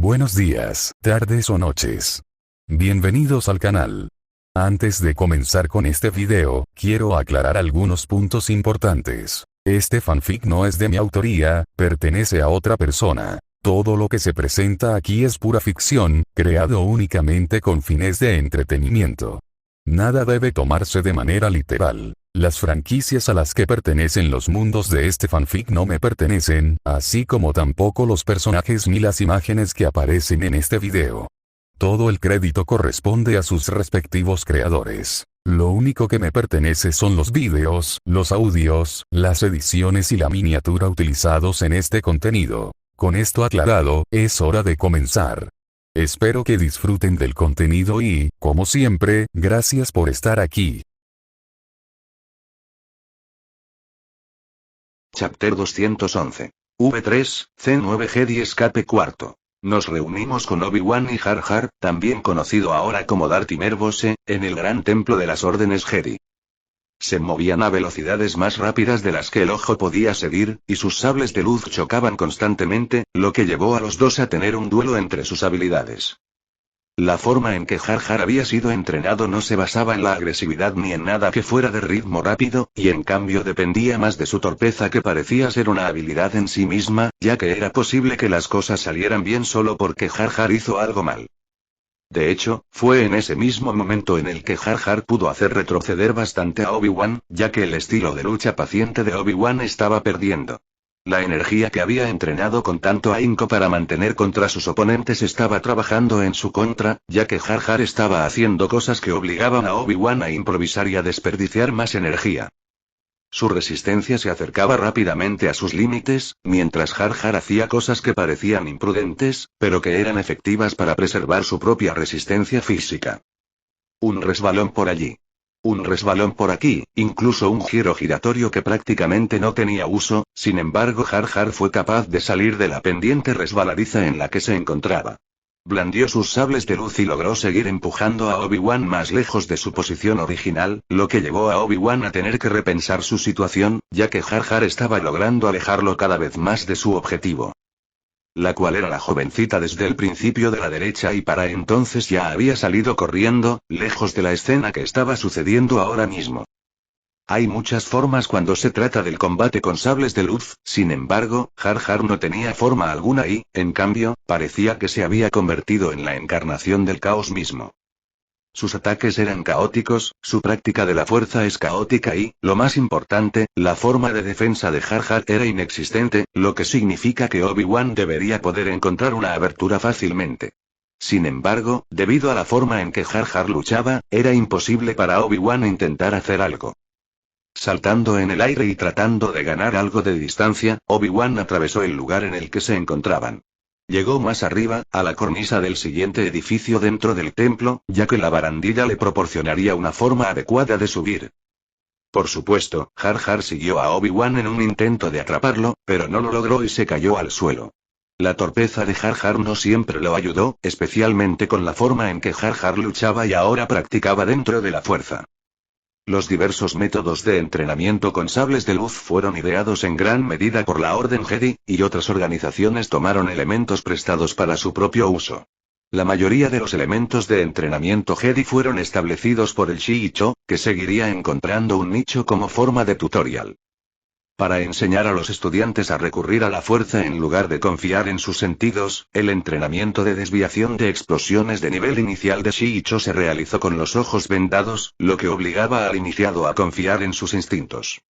Buenos días, tardes o noches. Bienvenidos al canal. Antes de comenzar con este video, quiero aclarar algunos puntos importantes. Este fanfic no es de mi autoría, pertenece a otra persona. Todo lo que se presenta aquí es pura ficción, creado únicamente con fines de entretenimiento. Nada debe tomarse de manera literal. Las franquicias a las que pertenecen los mundos de este fanfic no me pertenecen, así como tampoco los personajes ni las imágenes que aparecen en este video. Todo el crédito corresponde a sus respectivos creadores. Lo único que me pertenece son los vídeos, los audios, las ediciones y la miniatura utilizados en este contenido. Con esto aclarado, es hora de comenzar. Espero que disfruten del contenido y, como siempre, gracias por estar aquí. Chapter 211. V3, C9 Jedi Escape Cuarto. Nos reunimos con Obi-Wan y Jar Jar, también conocido ahora como Darth Bose, en el gran templo de las órdenes Jedi. Se movían a velocidades más rápidas de las que el ojo podía seguir, y sus sables de luz chocaban constantemente, lo que llevó a los dos a tener un duelo entre sus habilidades. La forma en que Jar Jar había sido entrenado no se basaba en la agresividad ni en nada que fuera de ritmo rápido, y en cambio dependía más de su torpeza, que parecía ser una habilidad en sí misma, ya que era posible que las cosas salieran bien solo porque Jar Jar hizo algo mal. De hecho, fue en ese mismo momento en el que Jar Jar pudo hacer retroceder bastante a Obi-Wan, ya que el estilo de lucha paciente de Obi-Wan estaba perdiendo. La energía que había entrenado con tanto ahínco para mantener contra sus oponentes estaba trabajando en su contra, ya que Jar Jar estaba haciendo cosas que obligaban a Obi-Wan a improvisar y a desperdiciar más energía. Su resistencia se acercaba rápidamente a sus límites, mientras Jar Jar hacía cosas que parecían imprudentes, pero que eran efectivas para preservar su propia resistencia física. Un resbalón por allí. Un resbalón por aquí, incluso un giro giratorio que prácticamente no tenía uso, sin embargo Jar Jar fue capaz de salir de la pendiente resbaladiza en la que se encontraba. Blandió sus sables de luz y logró seguir empujando a Obi-Wan más lejos de su posición original, lo que llevó a Obi-Wan a tener que repensar su situación, ya que Jar Jar estaba logrando alejarlo cada vez más de su objetivo. La cual era la jovencita desde el principio de la derecha, y para entonces ya había salido corriendo, lejos de la escena que estaba sucediendo ahora mismo. Hay muchas formas cuando se trata del combate con sables de luz, sin embargo, Jar Jar no tenía forma alguna y, en cambio, parecía que se había convertido en la encarnación del caos mismo. Sus ataques eran caóticos, su práctica de la fuerza es caótica y, lo más importante, la forma de defensa de Jar Jar era inexistente, lo que significa que Obi-Wan debería poder encontrar una abertura fácilmente. Sin embargo, debido a la forma en que Jar Jar luchaba, era imposible para Obi-Wan intentar hacer algo. Saltando en el aire y tratando de ganar algo de distancia, Obi-Wan atravesó el lugar en el que se encontraban. Llegó más arriba, a la cornisa del siguiente edificio dentro del templo, ya que la barandilla le proporcionaría una forma adecuada de subir. Por supuesto, Jar Jar siguió a Obi-Wan en un intento de atraparlo, pero no lo logró y se cayó al suelo. La torpeza de Jar Jar no siempre lo ayudó, especialmente con la forma en que Jar Jar luchaba y ahora practicaba dentro de la fuerza. Los diversos métodos de entrenamiento con sables de luz fueron ideados en gran medida por la Orden Jedi, y otras organizaciones tomaron elementos prestados para su propio uso. La mayoría de los elementos de entrenamiento Jedi fueron establecidos por el Shi'icho, que seguiría encontrando un nicho como forma de tutorial. Para enseñar a los estudiantes a recurrir a la fuerza en lugar de confiar en sus sentidos, el entrenamiento de desviación de explosiones de nivel inicial de Shi'icho se realizó con los ojos vendados, lo que obligaba al iniciado a confiar en sus instintos.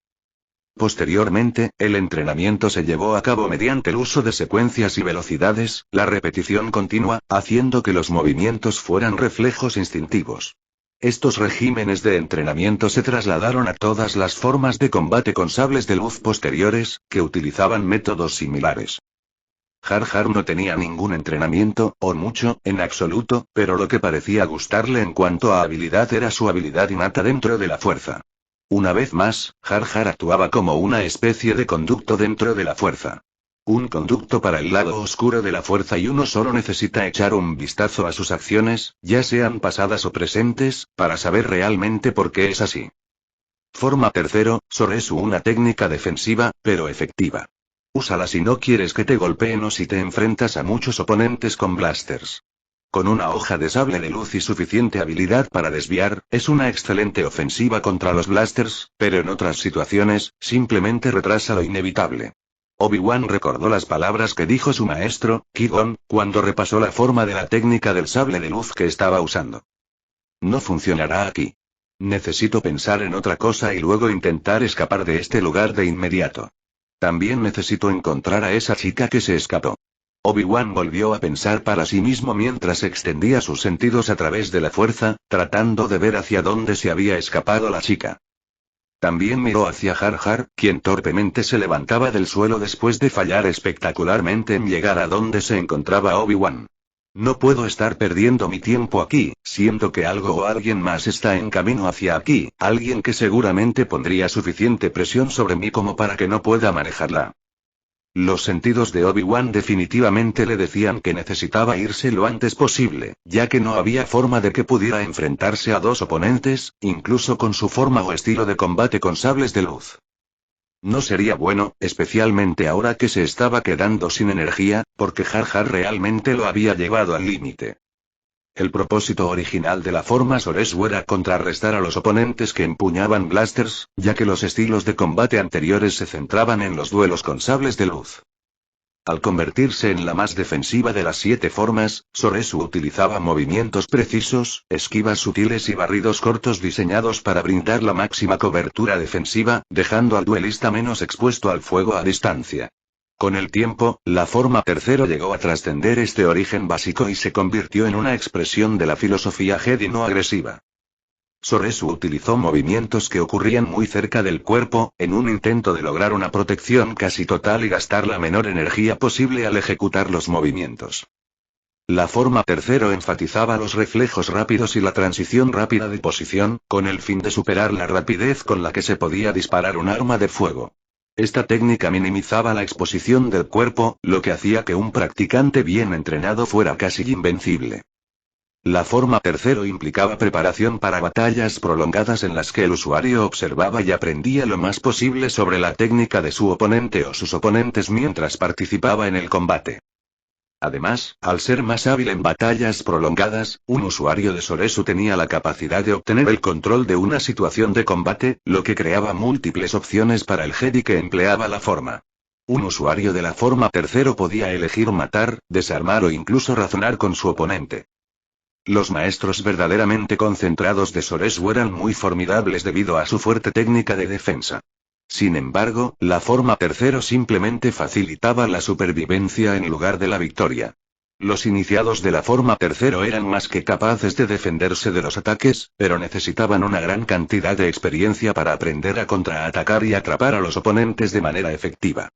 Posteriormente, el entrenamiento se llevó a cabo mediante el uso de secuencias y velocidades, la repetición continua, haciendo que los movimientos fueran reflejos instintivos. Estos regímenes de entrenamiento se trasladaron a todas las formas de combate con sables de luz posteriores, que utilizaban métodos similares. Jar Jar no tenía ningún entrenamiento, o mucho, en absoluto, pero lo que parecía gustarle en cuanto a habilidad era su habilidad innata dentro de la fuerza. Una vez más, Jar Jar actuaba como una especie de conducto dentro de la fuerza. Un conducto para el lado oscuro de la fuerza, y uno solo necesita echar un vistazo a sus acciones, ya sean pasadas o presentes, para saber realmente por qué es así. Forma tercero, Soresu, una técnica defensiva, pero efectiva. Úsala si no quieres que te golpeen o si te enfrentas a muchos oponentes con blasters. Con una hoja de sable de luz y suficiente habilidad para desviar, es una excelente ofensiva contra los blasters, pero en otras situaciones, simplemente retrasa lo inevitable. Obi-Wan recordó las palabras que dijo su maestro, Qui-Gon, cuando repasó la forma de la técnica del sable de luz que estaba usando. No funcionará aquí. Necesito pensar en otra cosa y luego intentar escapar de este lugar de inmediato. También necesito encontrar a esa chica que se escapó. Obi-Wan volvió a pensar para sí mismo mientras extendía sus sentidos a través de la fuerza, tratando de ver hacia dónde se había escapado la chica. También miró hacia Jar Jar, quien torpemente se levantaba del suelo después de fallar espectacularmente en llegar a donde se encontraba Obi-Wan. No puedo estar perdiendo mi tiempo aquí, siento que algo o alguien más está en camino hacia aquí, alguien que seguramente pondría suficiente presión sobre mí como para que no pueda manejarla. Los sentidos de Obi-Wan definitivamente le decían que necesitaba irse lo antes posible, ya que no había forma de que pudiera enfrentarse a dos oponentes, incluso con su forma o estilo de combate con sables de luz. No sería bueno, especialmente ahora que se estaba quedando sin energía, porque Jar Jar realmente lo había llevado al límite. El propósito original de la forma Soresu era contrarrestar a los oponentes que empuñaban blasters, ya que los estilos de combate anteriores se centraban en los duelos con sables de luz. Al convertirse en la más defensiva de las 7 formas, Soresu utilizaba movimientos precisos, esquivas sutiles y barridos cortos diseñados para brindar la máxima cobertura defensiva, dejando al duelista menos expuesto al fuego a distancia. Con el tiempo, la forma tercero llegó a trascender este origen básico y se convirtió en una expresión de la filosofía Jedi no agresiva. Soresu utilizó movimientos que ocurrían muy cerca del cuerpo, en un intento de lograr una protección casi total y gastar la menor energía posible al ejecutar los movimientos. La forma tercero enfatizaba los reflejos rápidos y la transición rápida de posición, con el fin de superar la rapidez con la que se podía disparar un arma de fuego. Esta técnica minimizaba la exposición del cuerpo, lo que hacía que un practicante bien entrenado fuera casi invencible. La forma tercero implicaba preparación para batallas prolongadas en las que el usuario observaba y aprendía lo más posible sobre la técnica de su oponente o sus oponentes mientras participaba en el combate. Además, al ser más hábil en batallas prolongadas, un usuario de Soresu tenía la capacidad de obtener el control de una situación de combate, lo que creaba múltiples opciones para el Jedi que empleaba la forma. Un usuario de la forma tercero podía elegir matar, desarmar o incluso razonar con su oponente. Los maestros verdaderamente concentrados de Soresu eran muy formidables debido a su fuerte técnica de defensa. Sin embargo, la forma tercero simplemente facilitaba la supervivencia en lugar de la victoria. Los iniciados de la forma tercero eran más que capaces de defenderse de los ataques, pero necesitaban una gran cantidad de experiencia para aprender a contraatacar y atrapar a los oponentes de manera efectiva.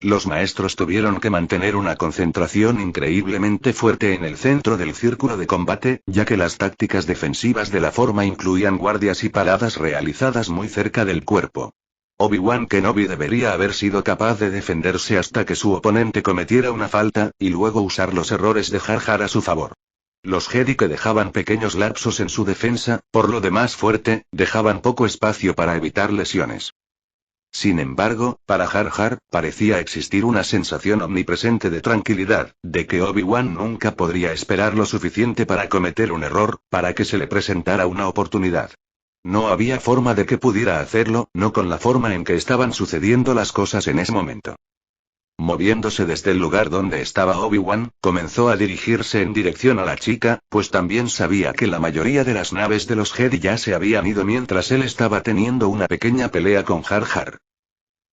Los maestros tuvieron que mantener una concentración increíblemente fuerte en el centro del círculo de combate, ya que las tácticas defensivas de la forma incluían guardias y paradas realizadas muy cerca del cuerpo. Obi-Wan Kenobi debería haber sido capaz de defenderse hasta que su oponente cometiera una falta, y luego usar los errores de Jar Jar a su favor. Los Jedi que dejaban pequeños lapsos en su defensa, por lo demás fuerte, dejaban poco espacio para evitar lesiones. Sin embargo, para Jar Jar, parecía existir una sensación omnipresente de tranquilidad, de que Obi-Wan nunca podría esperar lo suficiente para cometer un error, para que se le presentara una oportunidad. No había forma de que pudiera hacerlo, no con la forma en que estaban sucediendo las cosas en ese momento. Moviéndose desde el lugar donde estaba Obi-Wan, comenzó a dirigirse en dirección a la chica, pues también sabía que la mayoría de las naves de los Jedi ya se habían ido mientras él estaba teniendo una pequeña pelea con Jar Jar.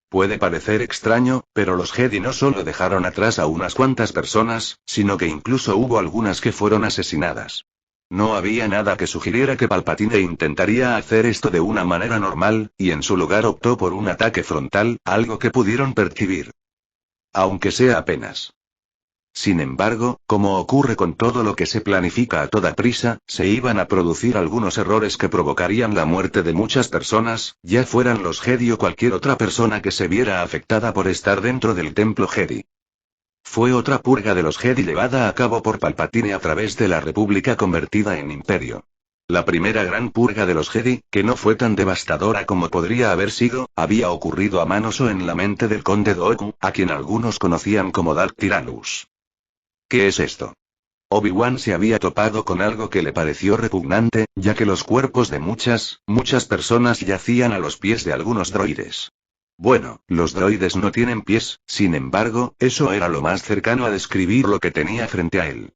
Puede parecer extraño, pero los Jedi no solo dejaron atrás a unas cuantas personas, sino que incluso hubo algunas que fueron asesinadas. No había nada que sugiriera que Palpatine intentaría hacer esto de una manera normal, y en su lugar optó por un ataque frontal, algo que pudieron percibir. Aunque sea apenas. Sin embargo, como ocurre con todo lo que se planifica a toda prisa, se iban a producir algunos errores que provocarían la muerte de muchas personas, ya fueran los Jedi o cualquier otra persona que se viera afectada por estar dentro del templo Jedi. Fue otra purga de los Jedi llevada a cabo por Palpatine a través de la República convertida en Imperio. La primera gran purga de los Jedi, que no fue tan devastadora como podría haber sido, había ocurrido a manos o en la mente del conde Dooku, a quien algunos conocían como Darth Tyrannus. ¿Qué es esto? Obi-Wan se había topado con algo que le pareció repugnante, ya que los cuerpos de muchas personas yacían a los pies de algunos droides. Bueno, los droides no tienen pies, sin embargo, eso era lo más cercano a describir lo que tenía frente a él.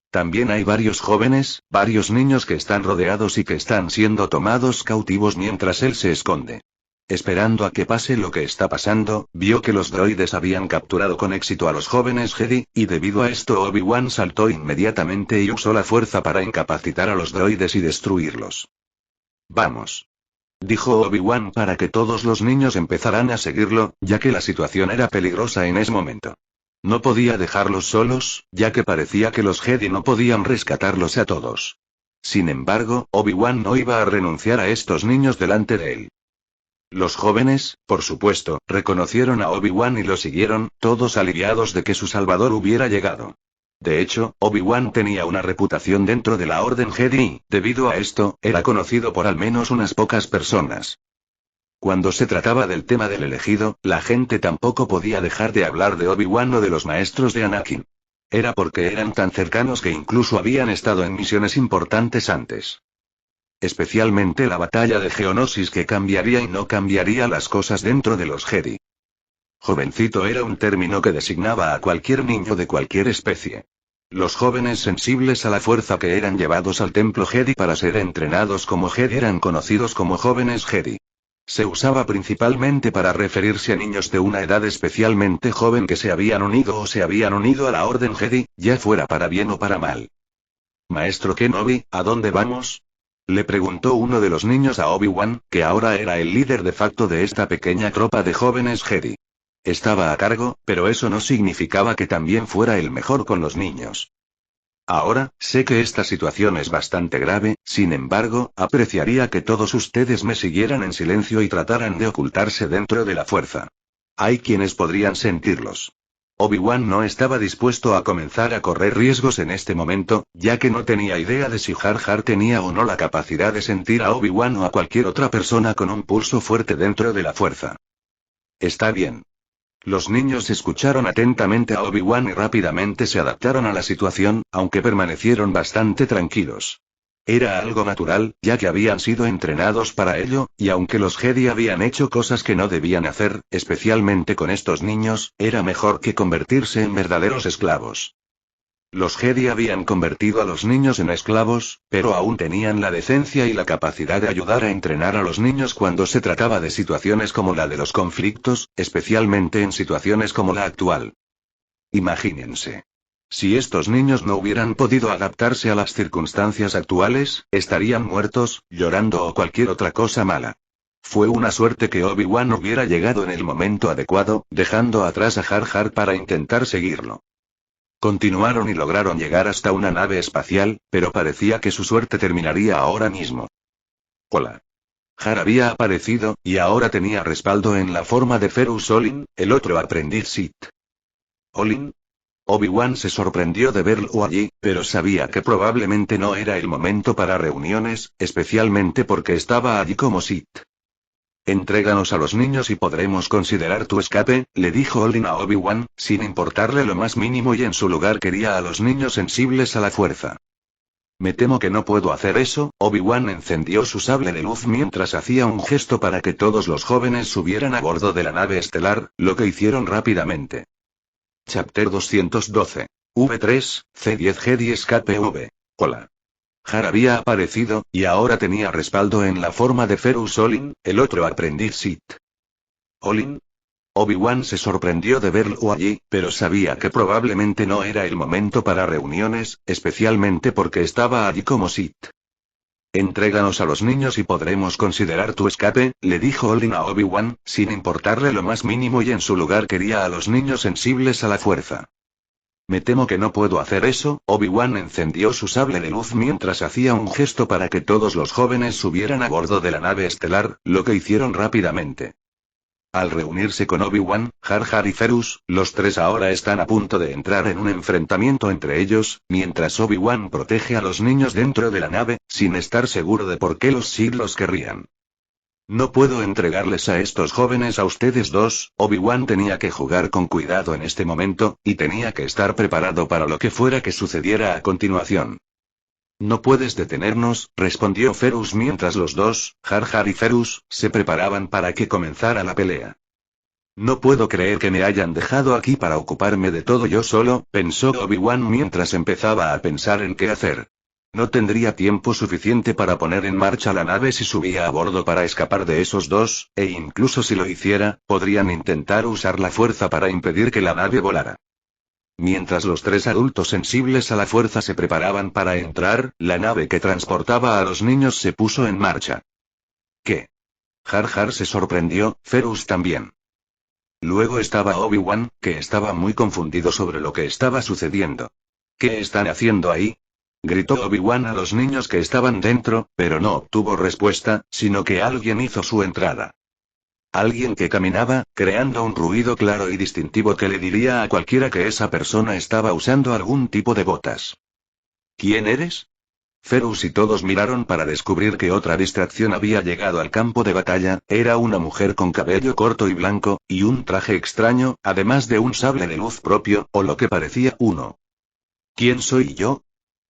También hay varios jóvenes, varios niños que están rodeados y que están siendo tomados cautivos mientras él se esconde. Esperando a que pase lo que está pasando, vio que los droides habían capturado con éxito a los jóvenes Jedi, y debido a esto Obi-Wan saltó inmediatamente y usó la fuerza para incapacitar a los droides y destruirlos. Vamos. Dijo Obi-Wan para que todos los niños empezaran a seguirlo, ya que la situación era peligrosa en ese momento. No podía dejarlos solos, ya que parecía que los Jedi no podían rescatarlos a todos. Sin embargo, Obi-Wan no iba a renunciar a estos niños delante de él. Los jóvenes, por supuesto, reconocieron a Obi-Wan y lo siguieron, todos aliviados de que su salvador hubiera llegado. De hecho, Obi-Wan tenía una reputación dentro de la Orden Jedi y, debido a esto, era conocido por al menos unas pocas personas. Cuando se trataba del tema del elegido, la gente tampoco podía dejar de hablar de Obi-Wan o de los maestros de Anakin. Era porque eran tan cercanos que incluso habían estado en misiones importantes antes. Especialmente la batalla de Geonosis que cambiaría y no cambiaría las cosas dentro de los Jedi. Jovencito era un término que designaba a cualquier niño de cualquier especie. Los jóvenes sensibles a la fuerza que eran llevados al templo Jedi para ser entrenados como Jedi eran conocidos como jóvenes Jedi. Se usaba principalmente para referirse a niños de una edad especialmente joven que se habían unido a la Orden Jedi, ya fuera para bien o para mal. Maestro Kenobi, ¿a dónde vamos? Le preguntó uno de los niños a Obi-Wan, que ahora era el líder de facto de esta pequeña tropa de jóvenes Jedi. Estaba a cargo, pero eso no significaba que también fuera el mejor con los niños. Ahora, sé que esta situación es bastante grave, sin embargo, apreciaría que todos ustedes me siguieran en silencio y trataran de ocultarse dentro de la fuerza. Hay quienes podrían sentirlos. Obi-Wan no estaba dispuesto a comenzar a correr riesgos en este momento, ya que no tenía idea de si Jar Jar tenía o no la capacidad de sentir a Obi-Wan o a cualquier otra persona con un pulso fuerte dentro de la fuerza. Está bien. Los niños escucharon atentamente a Obi-Wan y rápidamente se adaptaron a la situación, aunque permanecieron bastante tranquilos. Era algo natural, ya que habían sido entrenados para ello, y aunque los Jedi habían hecho cosas que no debían hacer, especialmente con estos niños, era mejor que convertirse en verdaderos esclavos. Los Jedi habían convertido a los niños en esclavos, pero aún tenían la decencia y la capacidad de ayudar a entrenar a los niños cuando se trataba de situaciones como la de los conflictos, especialmente en situaciones como la actual. Imagínense. Si estos niños no hubieran podido adaptarse a las circunstancias actuales, estarían muertos, llorando o cualquier otra cosa mala. Fue una suerte que Obi-Wan hubiera llegado en el momento adecuado, dejando atrás a Jar Jar para intentar seguirlo. Continuaron y lograron llegar hasta una nave espacial, pero parecía que su suerte terminaría ahora mismo. Hola. Jar había aparecido, y ahora tenía respaldo en la forma de Ferus Olin, el otro aprendiz Sith. ¿Olin? Obi-Wan se sorprendió de verlo allí, pero sabía que probablemente no era el momento para reuniones, especialmente porque estaba allí como Sith. Entréganos a los niños y podremos considerar tu escape, le dijo Olin a Obi-Wan, sin importarle lo más mínimo, y en su lugar quería a los niños sensibles a la fuerza. Me temo que no puedo hacer eso. Obi-Wan encendió su sable de luz mientras hacía un gesto para que todos los jóvenes subieran a bordo de la nave estelar, lo que hicieron rápidamente. Chapter 212. V3, C10 Jedi Escape V. Hola. Jar había aparecido, y ahora tenía respaldo en la forma de Ferus Olin, el otro aprendiz Sith. ¿Olin? Obi-Wan se sorprendió de verlo allí, pero sabía que probablemente no era el momento para reuniones, especialmente porque estaba allí como Sith. Entréganos a los niños y podremos considerar tu escape, le dijo Olin a Obi-Wan, sin importarle lo más mínimo, y en su lugar quería a los niños sensibles a la fuerza. Me temo que no puedo hacer eso. Obi-Wan encendió su sable de luz mientras hacía un gesto para que todos los jóvenes subieran a bordo de la nave estelar, lo que hicieron rápidamente. Al reunirse con Obi-Wan, Jar Jar y Ferus, los tres ahora están a punto de entrar en un enfrentamiento entre ellos, mientras Obi-Wan protege a los niños dentro de la nave, sin estar seguro de por qué los Sith los querrían. No puedo entregarles a estos jóvenes a ustedes dos. Obi-Wan tenía que jugar con cuidado en este momento, y tenía que estar preparado para lo que fuera que sucediera a continuación. No puedes detenernos, respondió Ferus mientras los dos, Jar Jar y Ferus, se preparaban para que comenzara la pelea. No puedo creer que me hayan dejado aquí para ocuparme de todo yo solo, pensó Obi-Wan mientras empezaba a pensar en qué hacer. No tendría tiempo suficiente para poner en marcha la nave si subía a bordo para escapar de esos dos, e incluso si lo hiciera, podrían intentar usar la fuerza para impedir que la nave volara. Mientras los tres adultos sensibles a la fuerza se preparaban para entrar, la nave que transportaba a los niños se puso en marcha. ¿Qué? Jar Jar se sorprendió, Ferus también. Luego estaba Obi-Wan, que estaba muy confundido sobre lo que estaba sucediendo. ¿Qué están haciendo ahí? Gritó Obi-Wan a los niños que estaban dentro, pero no obtuvo respuesta, sino que alguien hizo su entrada. Alguien que caminaba, creando un ruido claro y distintivo que le diría a cualquiera que esa persona estaba usando algún tipo de botas. ¿Quién eres? Ferus y todos miraron para descubrir que otra distracción había llegado al campo de batalla. Era una mujer con cabello corto y blanco, y un traje extraño, además de un sable de luz propio, o lo que parecía uno. ¿Quién soy yo?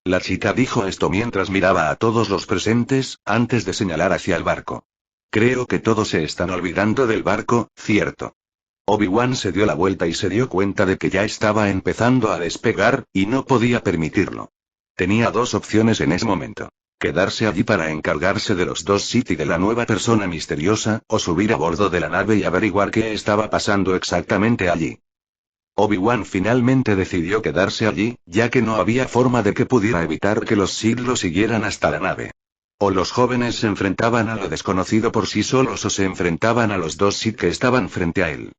La chica dijo esto mientras miraba a todos los presentes, antes de señalar hacia el barco. Creo que todos se están olvidando del barco, ¿cierto? Obi-Wan se dio la vuelta y se dio cuenta de que ya estaba empezando a despegar, y no podía permitirlo. Tenía dos opciones en ese momento. Quedarse allí para encargarse de los dos Sith y de la nueva persona misteriosa, o subir a bordo de la nave y averiguar qué estaba pasando exactamente allí. Obi-Wan finalmente decidió quedarse allí, ya que no había forma de que pudiera evitar que los Sith lo siguieran hasta la nave. O los jóvenes se enfrentaban a lo desconocido por sí solos o se enfrentaban a los dos Sith que estaban frente a él.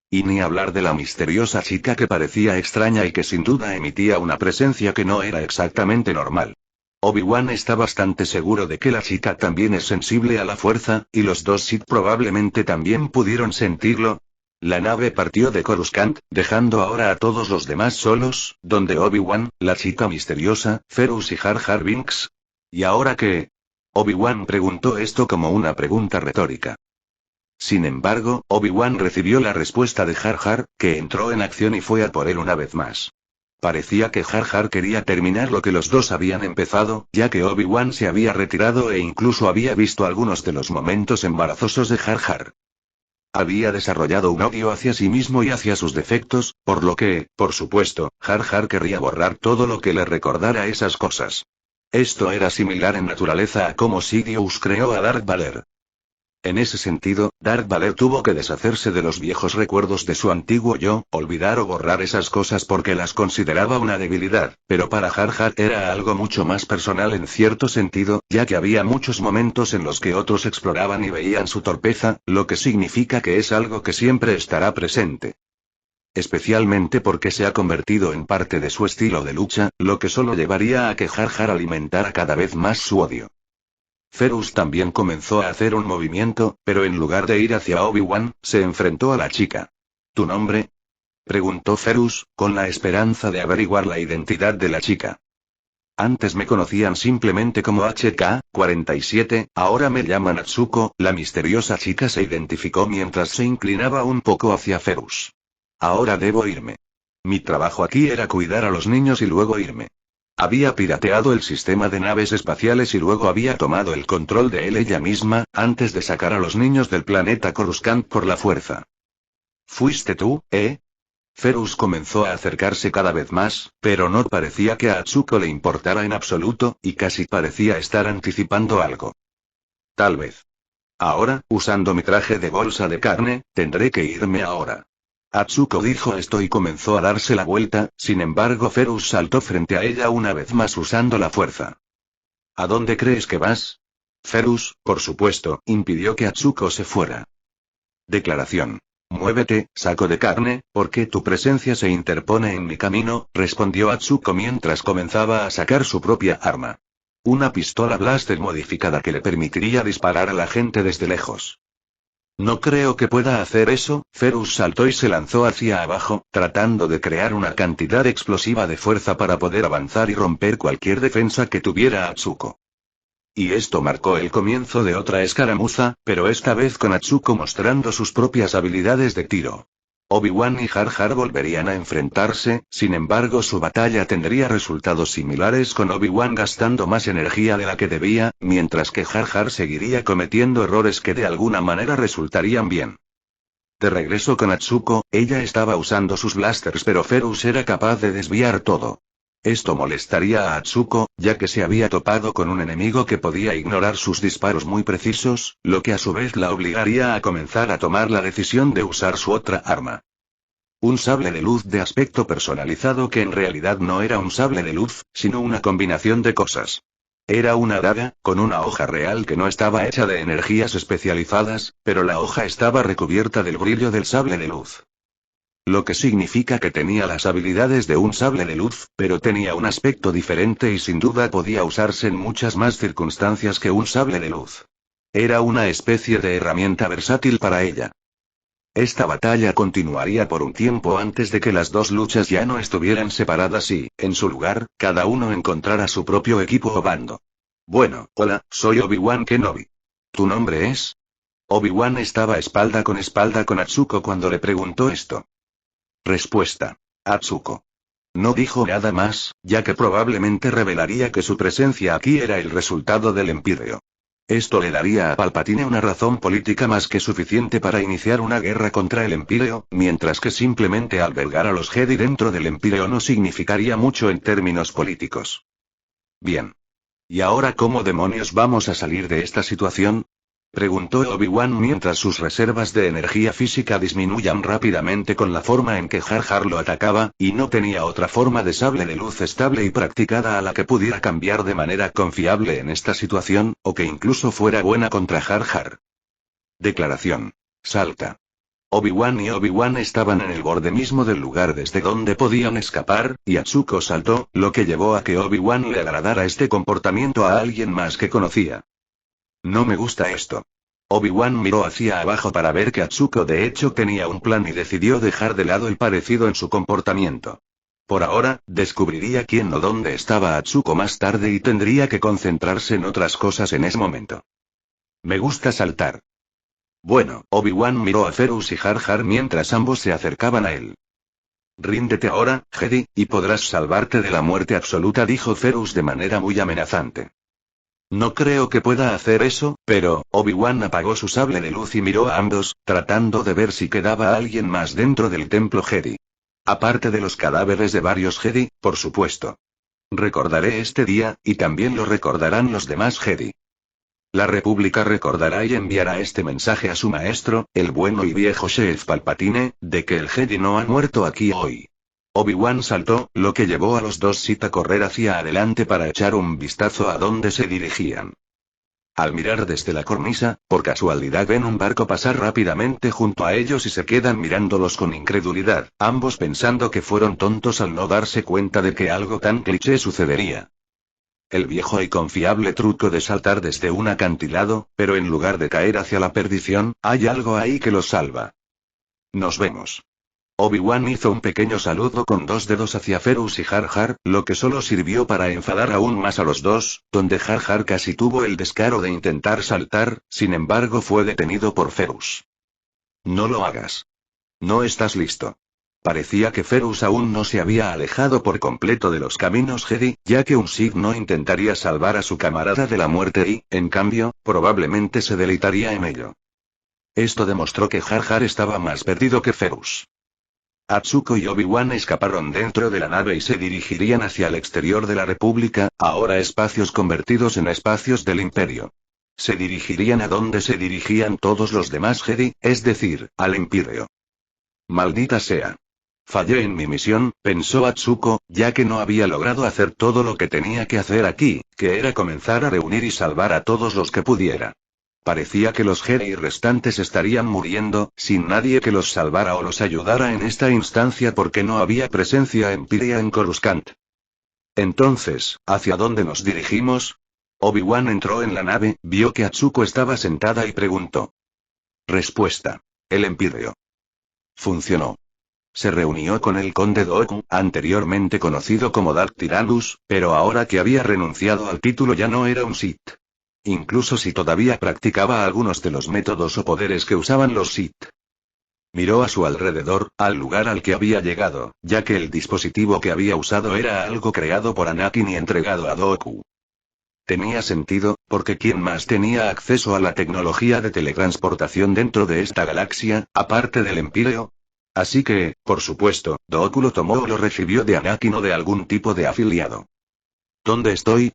Y ni hablar de la misteriosa chica que parecía extraña y que sin duda emitía una presencia que no era exactamente normal. Obi-Wan está bastante seguro de que la chica también es sensible a la fuerza, y los dos Sith probablemente también pudieron sentirlo. La nave partió de Coruscant, dejando ahora a todos los demás solos, donde Obi-Wan, la chica misteriosa, Ferus y Jar Jar Binks. ¿Y ahora qué? Obi-Wan preguntó esto como una pregunta retórica. Sin embargo, Obi-Wan recibió la respuesta de Jar Jar, que entró en acción y fue a por él una vez más. Parecía que Jar Jar quería terminar lo que los dos habían empezado, ya que Obi-Wan se había retirado e incluso había visto algunos de los momentos embarazosos de Jar Jar. Había desarrollado un odio hacia sí mismo y hacia sus defectos, por lo que, por supuesto, Jar Jar querría borrar todo lo que le recordara esas cosas. Esto era similar en naturaleza a cómo Sidious creó a Darth Vader. En ese sentido, Darth Vader tuvo que deshacerse de los viejos recuerdos de su antiguo yo, olvidar o borrar esas cosas porque las consideraba una debilidad, pero para Jar Jar era algo mucho más personal en cierto sentido, ya que había muchos momentos en los que otros exploraban y veían su torpeza, lo que significa que es algo que siempre estará presente. Especialmente porque se ha convertido en parte de su estilo de lucha, lo que solo llevaría a que Jar Jar alimentara cada vez más su odio. Ferus también comenzó a hacer un movimiento, pero en lugar de ir hacia Obi-Wan, se enfrentó a la chica. ¿Tu nombre? Preguntó Ferus, con la esperanza de averiguar la identidad de la chica. Antes me conocían simplemente como HK-47, ahora me llaman Atsuko. La misteriosa chica se identificó mientras se inclinaba un poco hacia Ferus. Ahora debo irme. Mi trabajo aquí era cuidar a los niños y luego irme. Había pirateado el sistema de naves espaciales y luego había tomado el control de él ella misma, antes de sacar a los niños del planeta Coruscant por la fuerza. ¿Fuiste tú, Ferus comenzó a acercarse cada vez más, pero no parecía que a Atsuko le importara en absoluto, y casi parecía estar anticipando algo. Tal vez. Ahora, usando mi traje de bolsa de carne, tendré que irme ahora. Atsuko dijo esto y comenzó a darse la vuelta, sin embargo Ferus saltó frente a ella una vez más usando la fuerza. ¿A dónde crees que vas? Ferus, por supuesto, impidió que Atsuko se fuera. Declaración. Muévete, saco de carne, porque tu presencia se interpone en mi camino, respondió Atsuko mientras comenzaba a sacar su propia arma. Una pistola blaster modificada que le permitiría disparar a la gente desde lejos. No creo que pueda hacer eso. Ferus saltó y se lanzó hacia abajo, tratando de crear una cantidad explosiva de fuerza para poder avanzar y romper cualquier defensa que tuviera Atsuko. Y esto marcó el comienzo de otra escaramuza, pero esta vez con Atsuko mostrando sus propias habilidades de tiro. Obi-Wan y Jar Jar volverían a enfrentarse, sin embargo su batalla tendría resultados similares con Obi-Wan gastando más energía de la que debía, mientras que Jar Jar seguiría cometiendo errores que de alguna manera resultarían bien. De regreso con Atsuko, ella estaba usando sus blasters pero Ferus era capaz de desviar todo. Esto molestaría a Atsuko, ya que se había topado con un enemigo que podía ignorar sus disparos muy precisos, lo que a su vez la obligaría a comenzar a tomar la decisión de usar su otra arma. Un sable de luz de aspecto personalizado que en realidad no era un sable de luz, sino una combinación de cosas. Era una daga, con una hoja real que no estaba hecha de energías especializadas, pero la hoja estaba recubierta del brillo del sable de luz. Lo que significa que tenía las habilidades de un sable de luz, pero tenía un aspecto diferente y sin duda podía usarse en muchas más circunstancias que un sable de luz. Era una especie de herramienta versátil para ella. Esta batalla continuaría por un tiempo antes de que las dos luchas ya no estuvieran separadas y, en su lugar, cada uno encontrara su propio equipo o bando. Bueno, hola, soy Obi-Wan Kenobi. ¿Tu nombre es? Obi-Wan estaba espalda con Atsuko cuando le preguntó esto. Respuesta. Atsuko. No dijo nada más, ya que probablemente revelaría que su presencia aquí era el resultado del Empíreo. Esto le daría a Palpatine una razón política más que suficiente para iniciar una guerra contra el Empíreo, mientras que simplemente albergar a los Jedi dentro del Empíreo no significaría mucho en términos políticos. Bien. ¿Y ahora cómo demonios vamos a salir de esta situación? Preguntó Obi-Wan mientras sus reservas de energía física disminuían rápidamente con la forma en que Jar Jar lo atacaba, y no tenía otra forma de sable de luz estable y practicada a la que pudiera cambiar de manera confiable en esta situación, o que incluso fuera buena contra Jar Jar. Declaración. Salta. Obi-Wan y Obi-Wan estaban en el borde mismo del lugar desde donde podían escapar, y Atsuko saltó, lo que llevó a que Obi-Wan le agradara este comportamiento a alguien más que conocía. No me gusta esto. Obi-Wan miró hacia abajo para ver que Atsuko de hecho tenía un plan y decidió dejar de lado el parecido en su comportamiento. Por ahora, descubriría quién o dónde estaba Atsuko más tarde y tendría que concentrarse en otras cosas en ese momento. Me gusta saltar. Bueno, Obi-Wan miró a Ferus y Jar Jar mientras ambos se acercaban a él. Ríndete ahora, Jedi, y podrás salvarte de la muerte absoluta, dijo Ferus de manera muy amenazante. No creo que pueda hacer eso, pero, Obi-Wan apagó su sable de luz y miró a ambos, tratando de ver si quedaba alguien más dentro del templo Jedi. Aparte de los cadáveres de varios Jedi, por supuesto. Recordaré este día, y también lo recordarán los demás Jedi. La República recordará y enviará este mensaje a su maestro, el bueno y viejo Sheev Palpatine, de que el Jedi no ha muerto aquí hoy. Obi-Wan saltó, lo que llevó a los dos Sith a correr hacia adelante para echar un vistazo a dónde se dirigían. Al mirar desde la cornisa, por casualidad ven un barco pasar rápidamente junto a ellos y se quedan mirándolos con incredulidad, ambos pensando que fueron tontos al no darse cuenta de que algo tan cliché sucedería. El viejo y confiable truco de saltar desde un acantilado, pero en lugar de caer hacia la perdición, hay algo ahí que los salva. Nos vemos. Obi-Wan hizo un pequeño saludo con dos dedos hacia Ferus y Jar Jar, lo que solo sirvió para enfadar aún más a los dos, donde Jar Jar casi tuvo el descaro de intentar saltar, sin embargo fue detenido por Ferus. No lo hagas. No estás listo. Parecía que Ferus aún no se había alejado por completo de los caminos Jedi, ya que un Sith no intentaría salvar a su camarada de la muerte y, en cambio, probablemente se deleitaría en ello. Esto demostró que Jar Jar estaba más perdido que Ferus. Atsuko y Obi-Wan escaparon dentro de la nave y se dirigirían hacia el exterior de la República, ahora espacios convertidos en espacios del Imperio. Se dirigirían a donde se dirigían todos los demás Jedi, es decir, al Imperio. Maldita sea. Fallé en mi misión, pensó Atsuko, ya que no había logrado hacer todo lo que tenía que hacer aquí, que era comenzar a reunir y salvar a todos los que pudiera. Parecía que los Jedi restantes estarían muriendo, sin nadie que los salvara o los ayudara en esta instancia porque no había presencia empírea en Coruscant. Entonces, ¿hacia dónde nos dirigimos? Obi-Wan entró en la nave, vio que Atsuko estaba sentada y preguntó. Respuesta. El Empíreo. Funcionó. Se reunió con el conde Dooku, anteriormente conocido como Darth Tyrannus, pero ahora que había renunciado al título ya no era un Sith. Incluso si todavía practicaba algunos de los métodos o poderes que usaban los Sith. Miró a su alrededor, al lugar al que había llegado, ya que el dispositivo que había usado era algo creado por Anakin y entregado a Dooku. Tenía sentido, porque ¿quién más tenía acceso a la tecnología de teletransportación dentro de esta galaxia, aparte del Empíreo? Así que, por supuesto, Dooku lo tomó o lo recibió de Anakin o de algún tipo de afiliado. ¿Dónde estoy?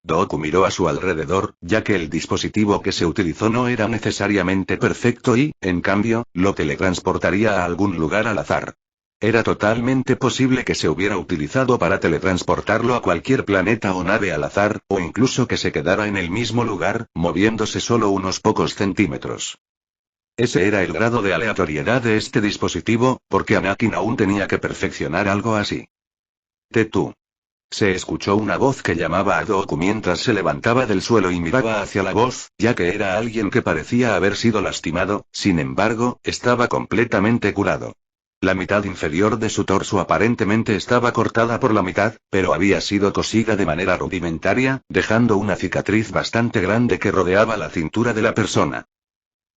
Dooku miró a su alrededor, ya que el dispositivo que se utilizó no era necesariamente perfecto y, en cambio, lo teletransportaría a algún lugar al azar. Era totalmente posible que se hubiera utilizado para teletransportarlo a cualquier planeta o nave al azar, o incluso que se quedara en el mismo lugar, moviéndose solo unos pocos centímetros. Ese era el grado de aleatoriedad de este dispositivo, porque Anakin aún tenía que perfeccionar algo así. Tú. Se escuchó una voz que llamaba a Dooku mientras se levantaba del suelo y miraba hacia la voz, ya que era alguien que parecía haber sido lastimado, sin embargo, estaba completamente curado. La mitad inferior de su torso aparentemente estaba cortada por la mitad, pero había sido cosida de manera rudimentaria, dejando una cicatriz bastante grande que rodeaba la cintura de la persona.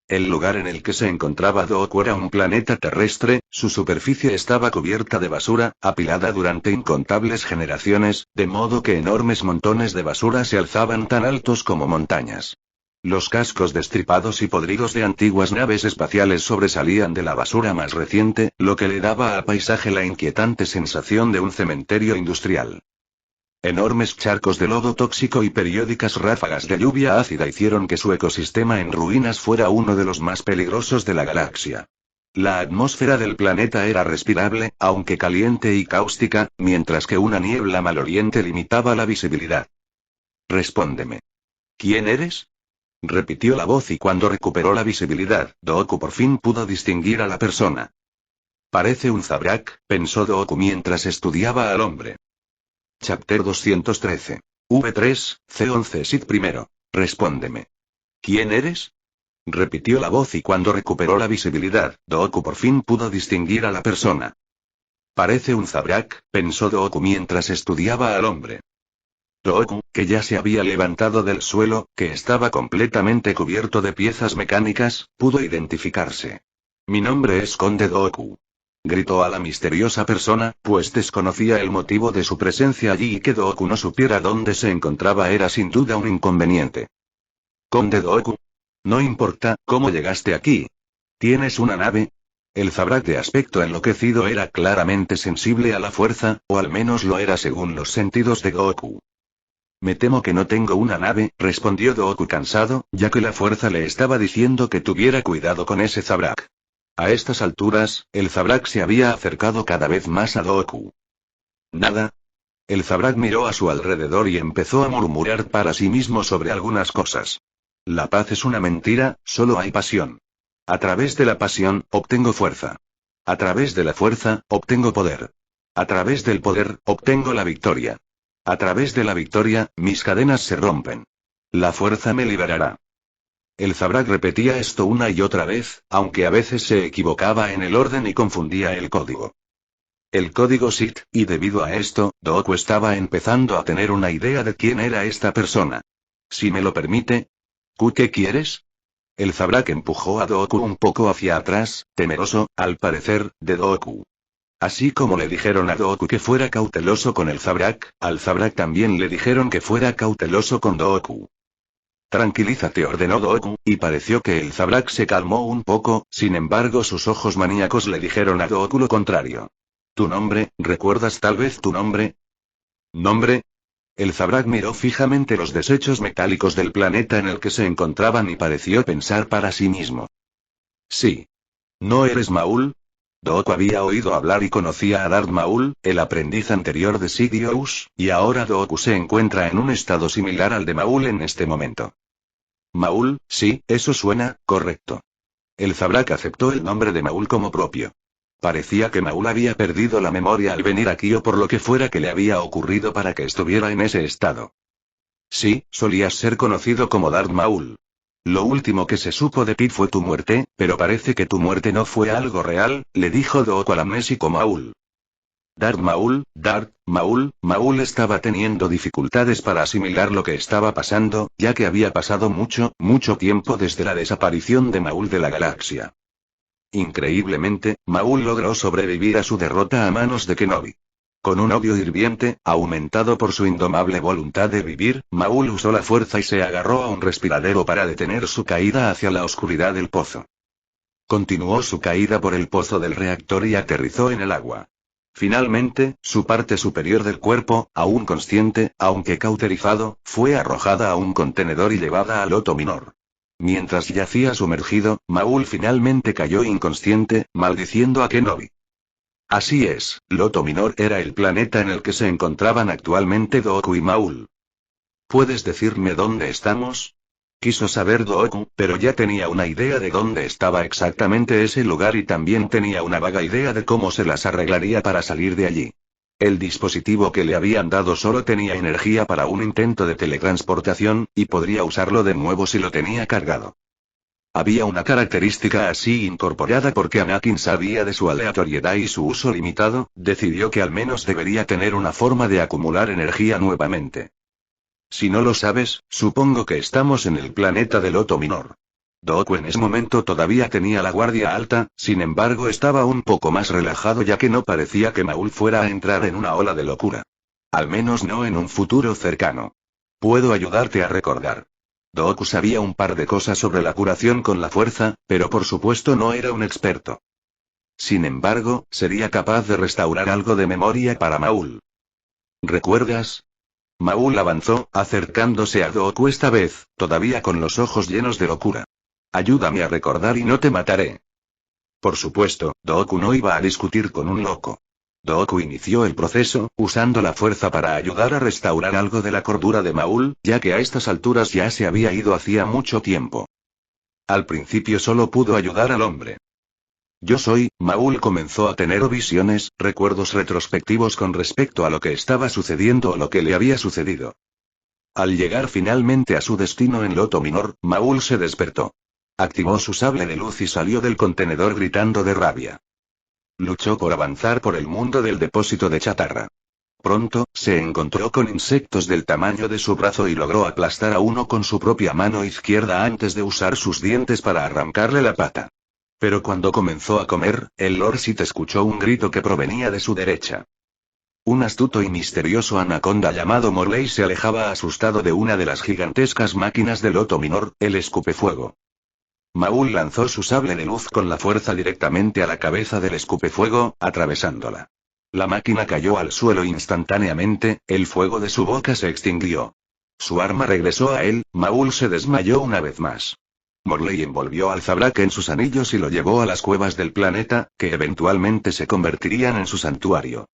El lugar en el que se encontraba Dooku era un planeta terrestre, su superficie estaba cubierta de basura, apilada durante incontables generaciones, de modo que enormes montones de basura se alzaban tan altos como montañas. Los cascos destripados y podridos de antiguas naves espaciales sobresalían de la basura más reciente, lo que le daba al paisaje la inquietante sensación de un cementerio industrial. Enormes charcos de lodo tóxico y periódicas ráfagas de lluvia ácida hicieron que su ecosistema en ruinas fuera uno de los más peligrosos de la galaxia. La atmósfera del planeta era respirable, aunque caliente y cáustica, mientras que una niebla maloliente limitaba la visibilidad. Respóndeme. ¿Quién eres? Repitió la voz y cuando recuperó la visibilidad, Dooku por fin pudo distinguir a la persona. Parece un Zabrak, pensó Dooku mientras estudiaba al hombre. Chapter 213. V3, C11 Sith primero. Respóndeme. ¿Quién eres? Repitió la voz y cuando recuperó la visibilidad, Dooku por fin pudo distinguir a la persona. Parece un Zabrak, pensó Dooku mientras estudiaba al hombre. Dooku, que ya se había levantado del suelo, que estaba completamente cubierto de piezas mecánicas, pudo identificarse. Mi nombre es Conde Dooku. Gritó a la misteriosa persona, pues desconocía el motivo de su presencia allí y que Dooku no supiera dónde se encontraba era sin duda un inconveniente. Conde Dooku. No importa, ¿cómo llegaste aquí? ¿Tienes una nave? El Zabrak de aspecto enloquecido era claramente sensible a la fuerza, o al menos lo era según los sentidos de Dooku. Me temo que no tengo una nave, respondió Dooku cansado, ya que la fuerza le estaba diciendo que tuviera cuidado con ese Zabrak. A estas alturas, el Zabrak se había acercado cada vez más a Dooku. ¿Nada? El Zabrak miró a su alrededor y empezó a murmurar para sí mismo sobre algunas cosas. La paz es una mentira, solo hay pasión. A través de la pasión, obtengo fuerza. A través de la fuerza, obtengo poder. A través del poder, obtengo la victoria. A través de la victoria, mis cadenas se rompen. La fuerza me liberará. El Zabrak repetía esto una y otra vez, aunque a veces se equivocaba en el orden y confundía el código. El código Sith, y debido a esto, Dooku estaba empezando a tener una idea de quién era esta persona. Si me lo permite. ¿Qué quieres? El Zabrak empujó a Dooku un poco hacia atrás, temeroso, al parecer, de Dooku. Así como le dijeron a Dooku que fuera cauteloso con el Zabrak, al Zabrak también le dijeron que fuera cauteloso con Dooku. Tranquilízate, ordenó Dooku, y pareció que el Zabrak se calmó un poco, sin embargo sus ojos maníacos le dijeron a Dooku lo contrario. ¿Tu nombre? ¿Recuerdas tal vez tu nombre? ¿Nombre? El Zabrak miró fijamente los desechos metálicos del planeta en el que se encontraban y pareció pensar para sí mismo. Sí. ¿No eres Maul? Dooku había oído hablar y conocía a Darth Maul, el aprendiz anterior de Sidious, y ahora Dooku se encuentra en un estado similar al de Maul en este momento. Maul, sí, eso suena correcto. El Zabrak aceptó el nombre de Maul como propio. Parecía que Maul había perdido la memoria al venir aquí o por lo que fuera que le había ocurrido para que estuviera en ese estado. Sí, solías ser conocido como Darth Maul. Lo último que se supo de ti fue tu muerte, pero parece que tu muerte no fue algo real, le dijo Dooku al amnésico Maul. Darth Maul estaba teniendo dificultades para asimilar lo que estaba pasando, ya que había pasado mucho tiempo desde la desaparición de Maul de la galaxia. Increíblemente, Maul logró sobrevivir a su derrota a manos de Kenobi. Con un odio hirviente, aumentado por su indomable voluntad de vivir, Maul usó la fuerza y se agarró a un respiradero para detener su caída hacia la oscuridad del pozo. Continuó su caída por el pozo del reactor y aterrizó en el agua. Finalmente, su parte superior del cuerpo, aún consciente, aunque cauterizado, fue arrojada a un contenedor y llevada al Loto Minor. Mientras yacía sumergido, Maul finalmente cayó inconsciente, maldiciendo a Kenobi. Así es, Loto Minor era el planeta en el que se encontraban actualmente Dooku y Maul. ¿Puedes decirme dónde estamos? Quiso saber Dooku, pero ya tenía una idea de dónde estaba exactamente ese lugar y también tenía una vaga idea de cómo se las arreglaría para salir de allí. El dispositivo que le habían dado solo tenía energía para un intento de teletransportación, y podría usarlo de nuevo si lo tenía cargado. Había una característica así incorporada porque Anakin sabía de su aleatoriedad y su uso limitado, decidió que al menos debería tener una forma de acumular energía nuevamente. Si no lo sabes, supongo que estamos en el planeta del Loto Minor. Dooku en ese momento todavía tenía la guardia alta, sin embargo estaba un poco más relajado ya que no parecía que Maul fuera a entrar en una ola de locura. Al menos no en un futuro cercano. Puedo ayudarte a recordar. Dooku sabía un par de cosas sobre la curación con la fuerza, pero por supuesto no era un experto. Sin embargo, sería capaz de restaurar algo de memoria para Maul. ¿Recuerdas? Maul avanzó, acercándose a Dooku esta vez, todavía con los ojos llenos de locura. Ayúdame a recordar y no te mataré. Por supuesto, Dooku no iba a discutir con un loco. Dooku inició el proceso, usando la fuerza para ayudar a restaurar algo de la cordura de Maul, ya que a estas alturas ya se había ido hacía mucho tiempo. Al principio solo pudo ayudar al hombre. Maul comenzó a tener visiones, recuerdos retrospectivos con respecto a lo que estaba sucediendo o lo que le había sucedido. Al llegar finalmente a su destino en Loto Minor, Maul se despertó. Activó su sable de luz y salió del contenedor gritando de rabia. Luchó por avanzar por el mundo del depósito de chatarra. Pronto, se encontró con insectos del tamaño de su brazo y logró aplastar a uno con su propia mano izquierda antes de usar sus dientes para arrancarle la pata. Pero cuando comenzó a comer, el Lord Sith escuchó un grito que provenía de su derecha. Un astuto y misterioso anaconda llamado Morley se alejaba asustado de una de las gigantescas máquinas del Loto Minor, el escupefuego. Maul lanzó su sable de luz con la fuerza directamente a la cabeza del escupefuego, atravesándola. La máquina cayó al suelo instantáneamente, el fuego de su boca se extinguió. Su arma regresó a él, Maul se desmayó una vez más. Morley envolvió al Zabrak en sus anillos y lo llevó a las cuevas del planeta, que eventualmente se convertirían en su santuario.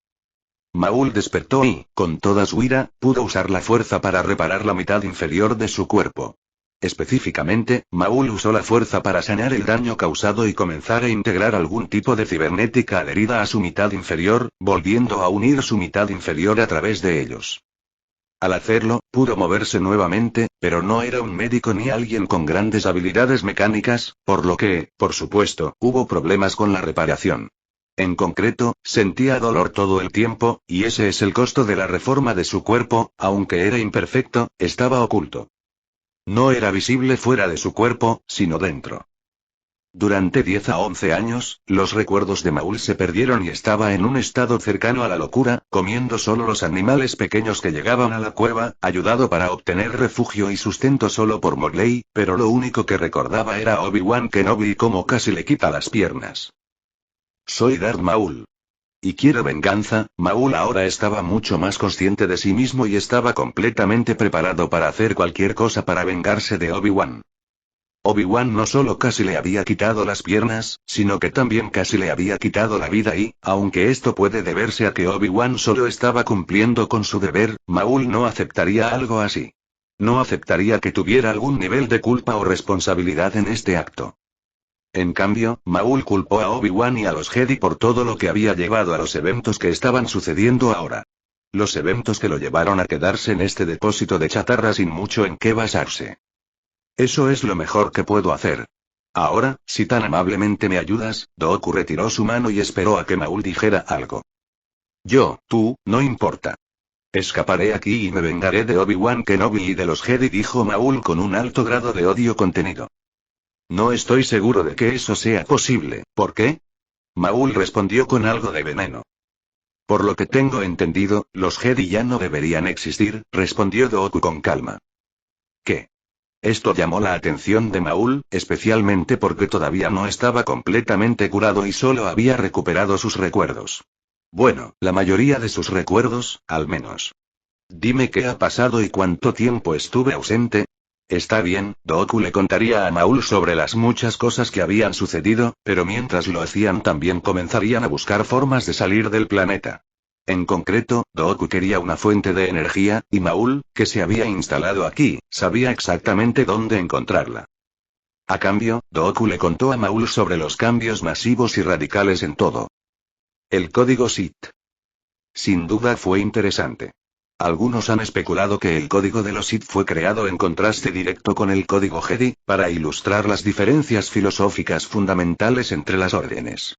Maul despertó y, con toda su ira, pudo usar la fuerza para reparar la mitad inferior de su cuerpo. Específicamente, Maul usó la fuerza para sanar el daño causado y comenzar a integrar algún tipo de cibernética adherida a su mitad inferior, volviendo a unir su mitad inferior a través de ellos. Al hacerlo, pudo moverse nuevamente, pero no era un médico ni alguien con grandes habilidades mecánicas, por lo que, por supuesto, hubo problemas con la reparación. En concreto, sentía dolor todo el tiempo, y ese es el costo de la reforma de su cuerpo, aunque era imperfecto, estaba oculto. No era visible fuera de su cuerpo, sino dentro. Durante 10 a 11 años, los recuerdos de Maul se perdieron y estaba en un estado cercano a la locura, comiendo solo los animales pequeños que llegaban a la cueva, ayudado para obtener refugio y sustento solo por Morley, pero lo único que recordaba era Obi-Wan Kenobi y cómo casi le quita las piernas. Soy Darth Maul. Y quiero venganza. Maul ahora estaba mucho más consciente de sí mismo y estaba completamente preparado para hacer cualquier cosa para vengarse de Obi-Wan. Obi-Wan no solo casi le había quitado las piernas, sino que también casi le había quitado la vida y, aunque esto puede deberse a que Obi-Wan solo estaba cumpliendo con su deber, Maul no aceptaría algo así. No aceptaría que tuviera algún nivel de culpa o responsabilidad en este acto. En cambio, Maul culpó a Obi-Wan y a los Jedi por todo lo que había llevado a los eventos que estaban sucediendo ahora. Los eventos que lo llevaron a quedarse en este depósito de chatarra sin mucho en qué basarse. Eso es lo mejor que puedo hacer. Ahora, si tan amablemente me ayudas, Dooku retiró su mano y esperó a que Maul dijera algo. Tú, no importa. Escaparé aquí y me vengaré de Obi-Wan Kenobi y de los Jedi, dijo Maul con un alto grado de odio contenido. No estoy seguro de que eso sea posible, ¿por qué? Maul respondió con algo de veneno. Por lo que tengo entendido, los Jedi ya no deberían existir, respondió Dooku con calma. ¿Qué? Esto llamó la atención de Maul, especialmente porque todavía no estaba completamente curado y solo había recuperado sus recuerdos. Bueno, la mayoría de sus recuerdos, al menos. Dime qué ha pasado y cuánto tiempo estuve ausente. Está bien, Dooku le contaría a Maul sobre las muchas cosas que habían sucedido, pero mientras lo hacían también comenzarían a buscar formas de salir del planeta. En concreto, Dooku quería una fuente de energía, y Maul, que se había instalado aquí, sabía exactamente dónde encontrarla. A cambio, Dooku le contó a Maul sobre los cambios masivos y radicales en todo. El código Sith. Sin duda fue interesante. Algunos han especulado que el código de los Sith fue creado en contraste directo con el código Jedi, para ilustrar las diferencias filosóficas fundamentales entre las órdenes.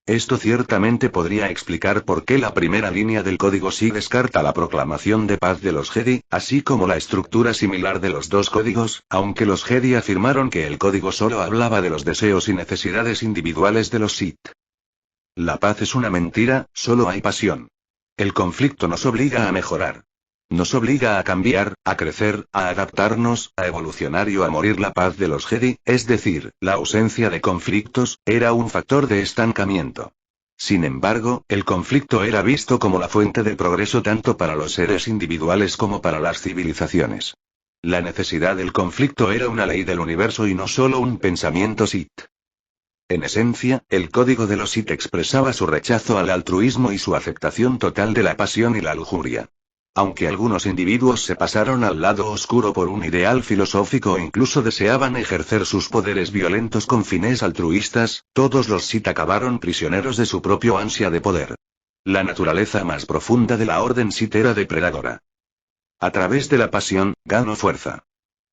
Esto ciertamente podría explicar por qué la primera línea del código Sith descarta la proclamación de paz de los Jedi, así como la estructura similar de los dos códigos, aunque los Jedi afirmaron que el código solo hablaba de los deseos y necesidades individuales de los Sith. La paz es una mentira, solo hay pasión. El conflicto nos obliga a mejorar. Nos obliga a cambiar, a crecer, a adaptarnos, a evolucionar y a morir. La paz de los Jedi, es decir, la ausencia de conflictos, era un factor de estancamiento. Sin embargo, el conflicto era visto como la fuente de progreso tanto para los seres individuales como para las civilizaciones. La necesidad del conflicto era una ley del universo y no solo un pensamiento Sith. En esencia, el código de los Sith expresaba su rechazo al altruismo y su aceptación total de la pasión y la lujuria. Aunque algunos individuos se pasaron al lado oscuro por un ideal filosófico o incluso deseaban ejercer sus poderes violentos con fines altruistas, todos los Sith acabaron prisioneros de su propio ansia de poder. La naturaleza más profunda de la orden Sith era depredadora. A través de la pasión, gano fuerza.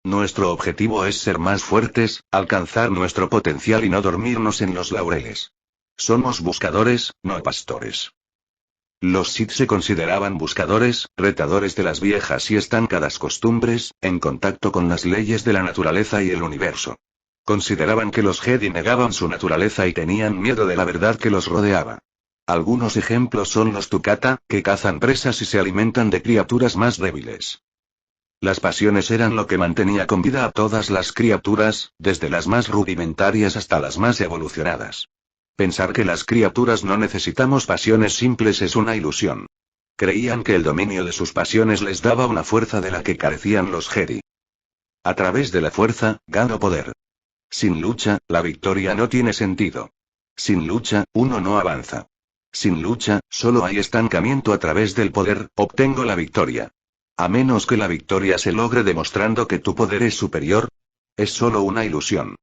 Nuestro objetivo es ser más fuertes, alcanzar nuestro potencial y no dormirnos en los laureles. Somos buscadores, no pastores. Los Sith se consideraban buscadores, retadores de las viejas y estancadas costumbres, en contacto con las leyes de la naturaleza y el universo. Consideraban que los Jedi negaban su naturaleza y tenían miedo de la verdad que los rodeaba. Algunos ejemplos son los Tukata, que cazan presas y se alimentan de criaturas más débiles. Las pasiones eran lo que mantenía con vida a todas las criaturas, desde las más rudimentarias hasta las más evolucionadas. Pensar que las criaturas no necesitamos pasiones simples es una ilusión. Creían que el dominio de sus pasiones les daba una fuerza de la que carecían los Jedi. A través de la fuerza, gano poder. Sin lucha, la victoria no tiene sentido. Sin lucha, uno no avanza. Sin lucha, solo hay estancamiento. A través del poder, obtengo la victoria. A menos que la victoria se logre demostrando que tu poder es superior, es solo una ilusión.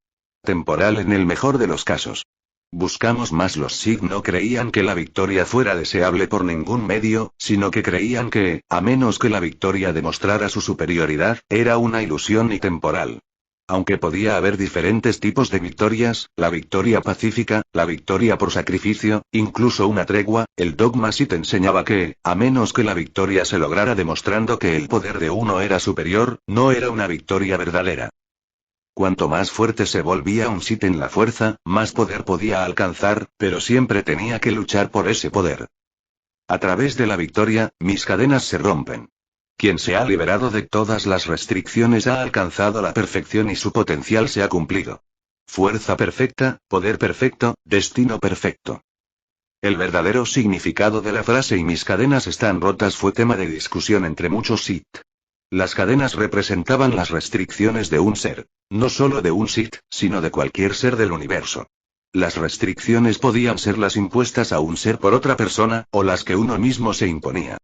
Temporal en el mejor de los casos. Buscamos más. Los Sith no creían que la victoria fuera deseable por ningún medio, sino que creían que, a menos que la victoria demostrara su superioridad, era una ilusión y temporal. Aunque podía haber diferentes tipos de victorias, la victoria pacífica, la victoria por sacrificio, incluso una tregua, el dogma Sith enseñaba que, a menos que la victoria se lograra demostrando que el poder de uno era superior, no era una victoria verdadera. Cuanto más fuerte se volvía un Sith en la fuerza, más poder podía alcanzar, pero siempre tenía que luchar por ese poder. A través de la victoria, mis cadenas se rompen. Quien se ha liberado de todas las restricciones ha alcanzado la perfección y su potencial se ha cumplido. Fuerza perfecta, poder perfecto, destino perfecto. El verdadero significado de la frase "y mis cadenas están rotas" fue tema de discusión entre muchos Sith. Las cadenas representaban las restricciones de un ser. No solo de un Sith, sino de cualquier ser del universo. Las restricciones podían ser las impuestas a un ser por otra persona, o las que uno mismo se imponía.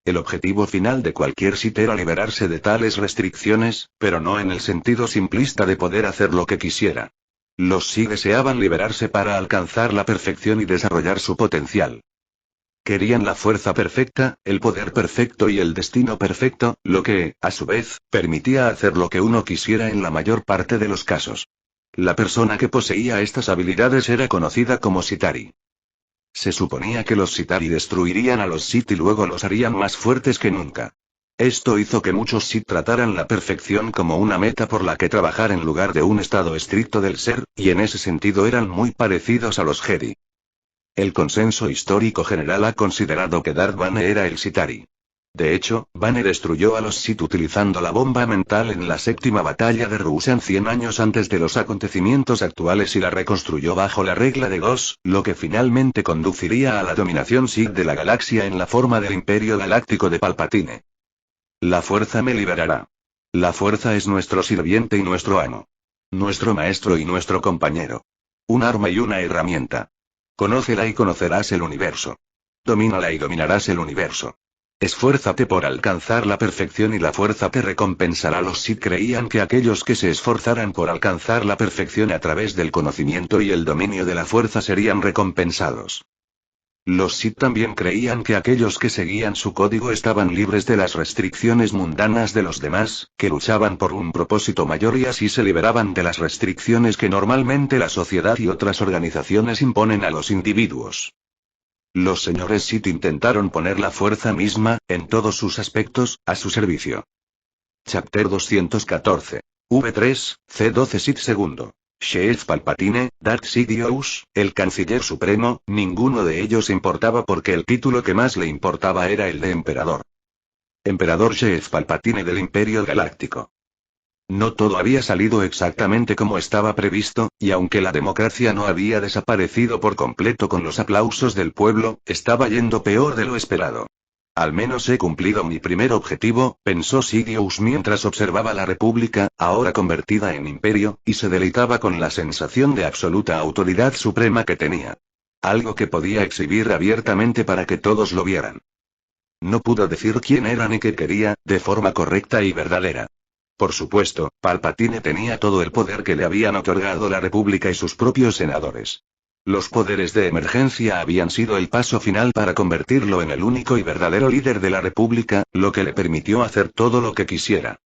El objetivo final de cualquier Sith era liberarse de tales restricciones, pero no en el sentido simplista de poder hacer lo que quisiera. Los Sith deseaban liberarse para alcanzar la perfección y desarrollar su potencial. Querían la fuerza perfecta, el poder perfecto y el destino perfecto, lo que, a su vez, permitía hacer lo que uno quisiera en la mayor parte de los casos. La persona que poseía estas habilidades era conocida como Sitari. Se suponía que los Sitari destruirían a los Sith y luego los harían más fuertes que nunca. Esto hizo que muchos Sith trataran la perfección como una meta por la que trabajar en lugar de un estado estricto del ser, y en ese sentido eran muy parecidos a los Jedi. El consenso histórico general ha considerado que Darth Bane era el Sitari. De hecho, Bane destruyó a los Sith utilizando la bomba mental en la séptima batalla de Ruusan 100 años antes de los acontecimientos actuales y la reconstruyó bajo la regla de Ghost, lo que finalmente conduciría a la dominación Sith de la galaxia en la forma del Imperio Galáctico de Palpatine. La fuerza me liberará. La fuerza es nuestro sirviente y nuestro amo. Nuestro maestro y nuestro compañero. Un arma y una herramienta. Conócela y conocerás el universo. Domínala y dominarás el universo. Esfuérzate por alcanzar la perfección y la fuerza te recompensará. Los Sith creían que aquellos que se esforzaran por alcanzar la perfección a través del conocimiento y el dominio de la fuerza serían recompensados. Los Sith también creían que aquellos que seguían su código estaban libres de las restricciones mundanas de los demás, que luchaban por un propósito mayor y así se liberaban de las restricciones que normalmente la sociedad y otras organizaciones imponen a los individuos. Los señores Sith intentaron poner la fuerza misma, en todos sus aspectos, a su servicio. Chapter 214. V3, C12 Sith II. Sheev Palpatine, Darth Sidious, el Canciller Supremo, ninguno de ellos importaba porque el título que más le importaba era el de Emperador. Emperador Sheev Palpatine del Imperio Galáctico. No todo había salido exactamente como estaba previsto, y aunque la democracia no había desaparecido por completo con los aplausos del pueblo, estaba yendo peor de lo esperado. Al menos he cumplido mi primer objetivo, pensó Sidious mientras observaba la República, ahora convertida en imperio, y se deleitaba con la sensación de absoluta autoridad suprema que tenía. Algo que podía exhibir abiertamente para que todos lo vieran. No pudo decir quién era ni qué quería, de forma correcta y verdadera. Por supuesto, Palpatine tenía todo el poder que le habían otorgado la República y sus propios senadores. Los poderes de emergencia habían sido el paso final para convertirlo en el único y verdadero líder de la República, lo que le permitió hacer todo lo que quisiera.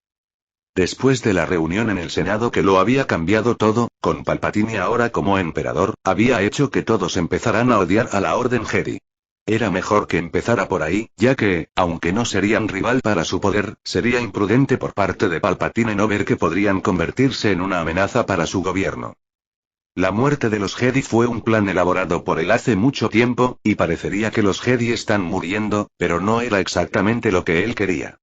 Después de la reunión en el Senado que lo había cambiado todo, con Palpatine ahora como emperador, había hecho que todos empezaran a odiar a la Orden Jedi. Era mejor que empezara por ahí, ya que, aunque no serían rival para su poder, sería imprudente por parte de Palpatine no ver que podrían convertirse en una amenaza para su gobierno. La muerte de los Jedi fue un plan elaborado por él hace mucho tiempo, y parecería que los Jedi están muriendo, pero no era exactamente lo que él quería.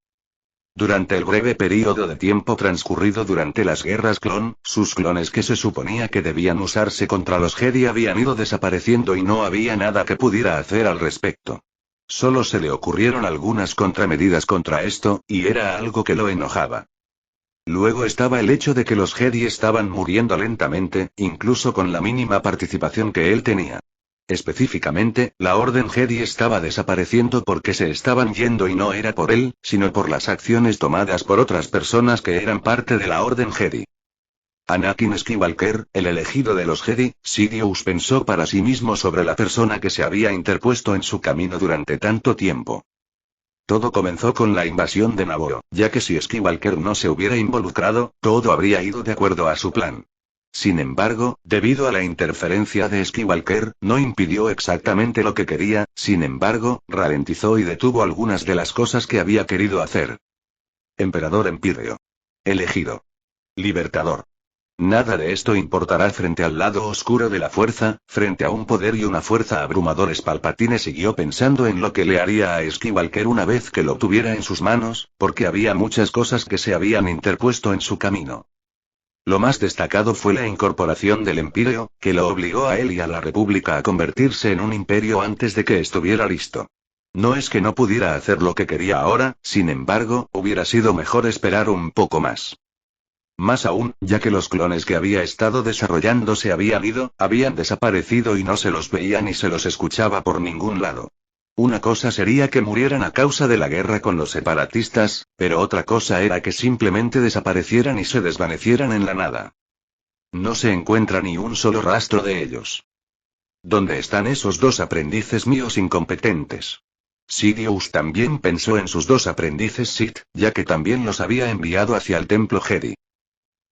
Durante el breve período de tiempo transcurrido durante las guerras clon, sus clones que se suponía que debían usarse contra los Jedi habían ido desapareciendo y no había nada que pudiera hacer al respecto. Solo se le ocurrieron algunas contramedidas contra esto, y era algo que lo enojaba. Luego estaba el hecho de que los Jedi estaban muriendo lentamente, incluso con la mínima participación que él tenía. Específicamente, la Orden Jedi estaba desapareciendo porque se estaban yendo y no era por él, sino por las acciones tomadas por otras personas que eran parte de la Orden Jedi. Anakin Skywalker, el elegido de los Jedi, Sidious pensó para sí mismo sobre la persona que se había interpuesto en su camino durante tanto tiempo. Todo comenzó con la invasión de Naboo, ya que si Skywalker no se hubiera involucrado, todo habría ido de acuerdo a su plan. Sin embargo, debido a la interferencia de Skywalker, no impidió exactamente lo que quería, sin embargo, ralentizó y detuvo algunas de las cosas que había querido hacer. Emperador Empíreo. Elegido. Libertador. Nada de esto importará frente al lado oscuro de la fuerza, frente a un poder y una fuerza abrumadores. Palpatine siguió pensando en lo que le haría a Skywalker una vez que lo tuviera en sus manos, porque había muchas cosas que se habían interpuesto en su camino. Lo más destacado fue la incorporación del Imperio, que lo obligó a él y a la República a convertirse en un imperio antes de que estuviera listo. No es que no pudiera hacer lo que quería ahora, sin embargo, hubiera sido mejor esperar un poco más. Más aún, ya que los clones que había estado desarrollando se habían ido, habían desaparecido y no se los veía ni se los escuchaba por ningún lado. Una cosa sería que murieran a causa de la guerra con los separatistas, pero otra cosa era que simplemente desaparecieran y se desvanecieran en la nada. No se encuentra ni un solo rastro de ellos. ¿Dónde están esos dos aprendices míos incompetentes? Sidious también pensó en sus dos aprendices Sith, ya que también los había enviado hacia el templo Jedi.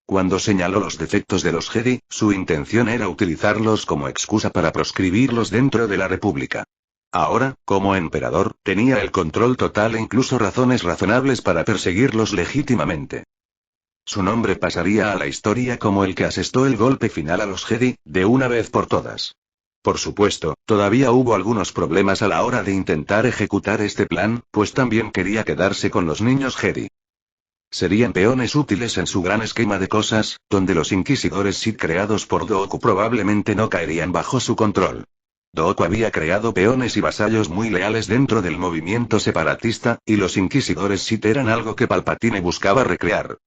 Cuando señaló los defectos de los Jedi, su intención era utilizarlos como excusa para proscribirlos dentro de la República. Ahora, como emperador, tenía el control total e incluso razones razonables para perseguirlos legítimamente. Su nombre pasaría a la historia como el que asestó el golpe final a los Jedi, de una vez por todas. Por supuesto, todavía hubo algunos problemas a la hora de intentar ejecutar este plan, pues también quería quedarse con los niños Jedi. Serían peones útiles en su gran esquema de cosas, donde los inquisidores Sith creados por Dooku probablemente no caerían bajo su control. Dooku había creado peones y vasallos muy leales dentro del movimiento separatista, y los inquisidores Sith eran algo que Palpatine buscaba recrear.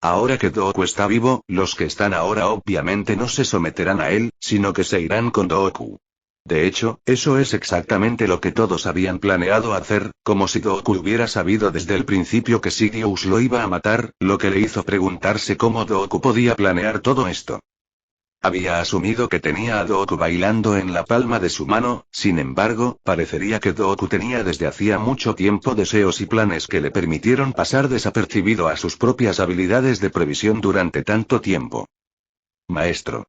Ahora que Dooku está vivo, los que están ahora obviamente no se someterán a él, sino que se irán con Dooku. De hecho, eso es exactamente lo que todos habían planeado hacer, como si Dooku hubiera sabido desde el principio que Sidious lo iba a matar, lo que le hizo preguntarse cómo Dooku podía planear todo esto. Había asumido que tenía a Dooku bailando en la palma de su mano, sin embargo, parecería que Dooku tenía desde hacía mucho tiempo deseos y planes que le permitieron pasar desapercibido a sus propias habilidades de previsión durante tanto tiempo. Maestro.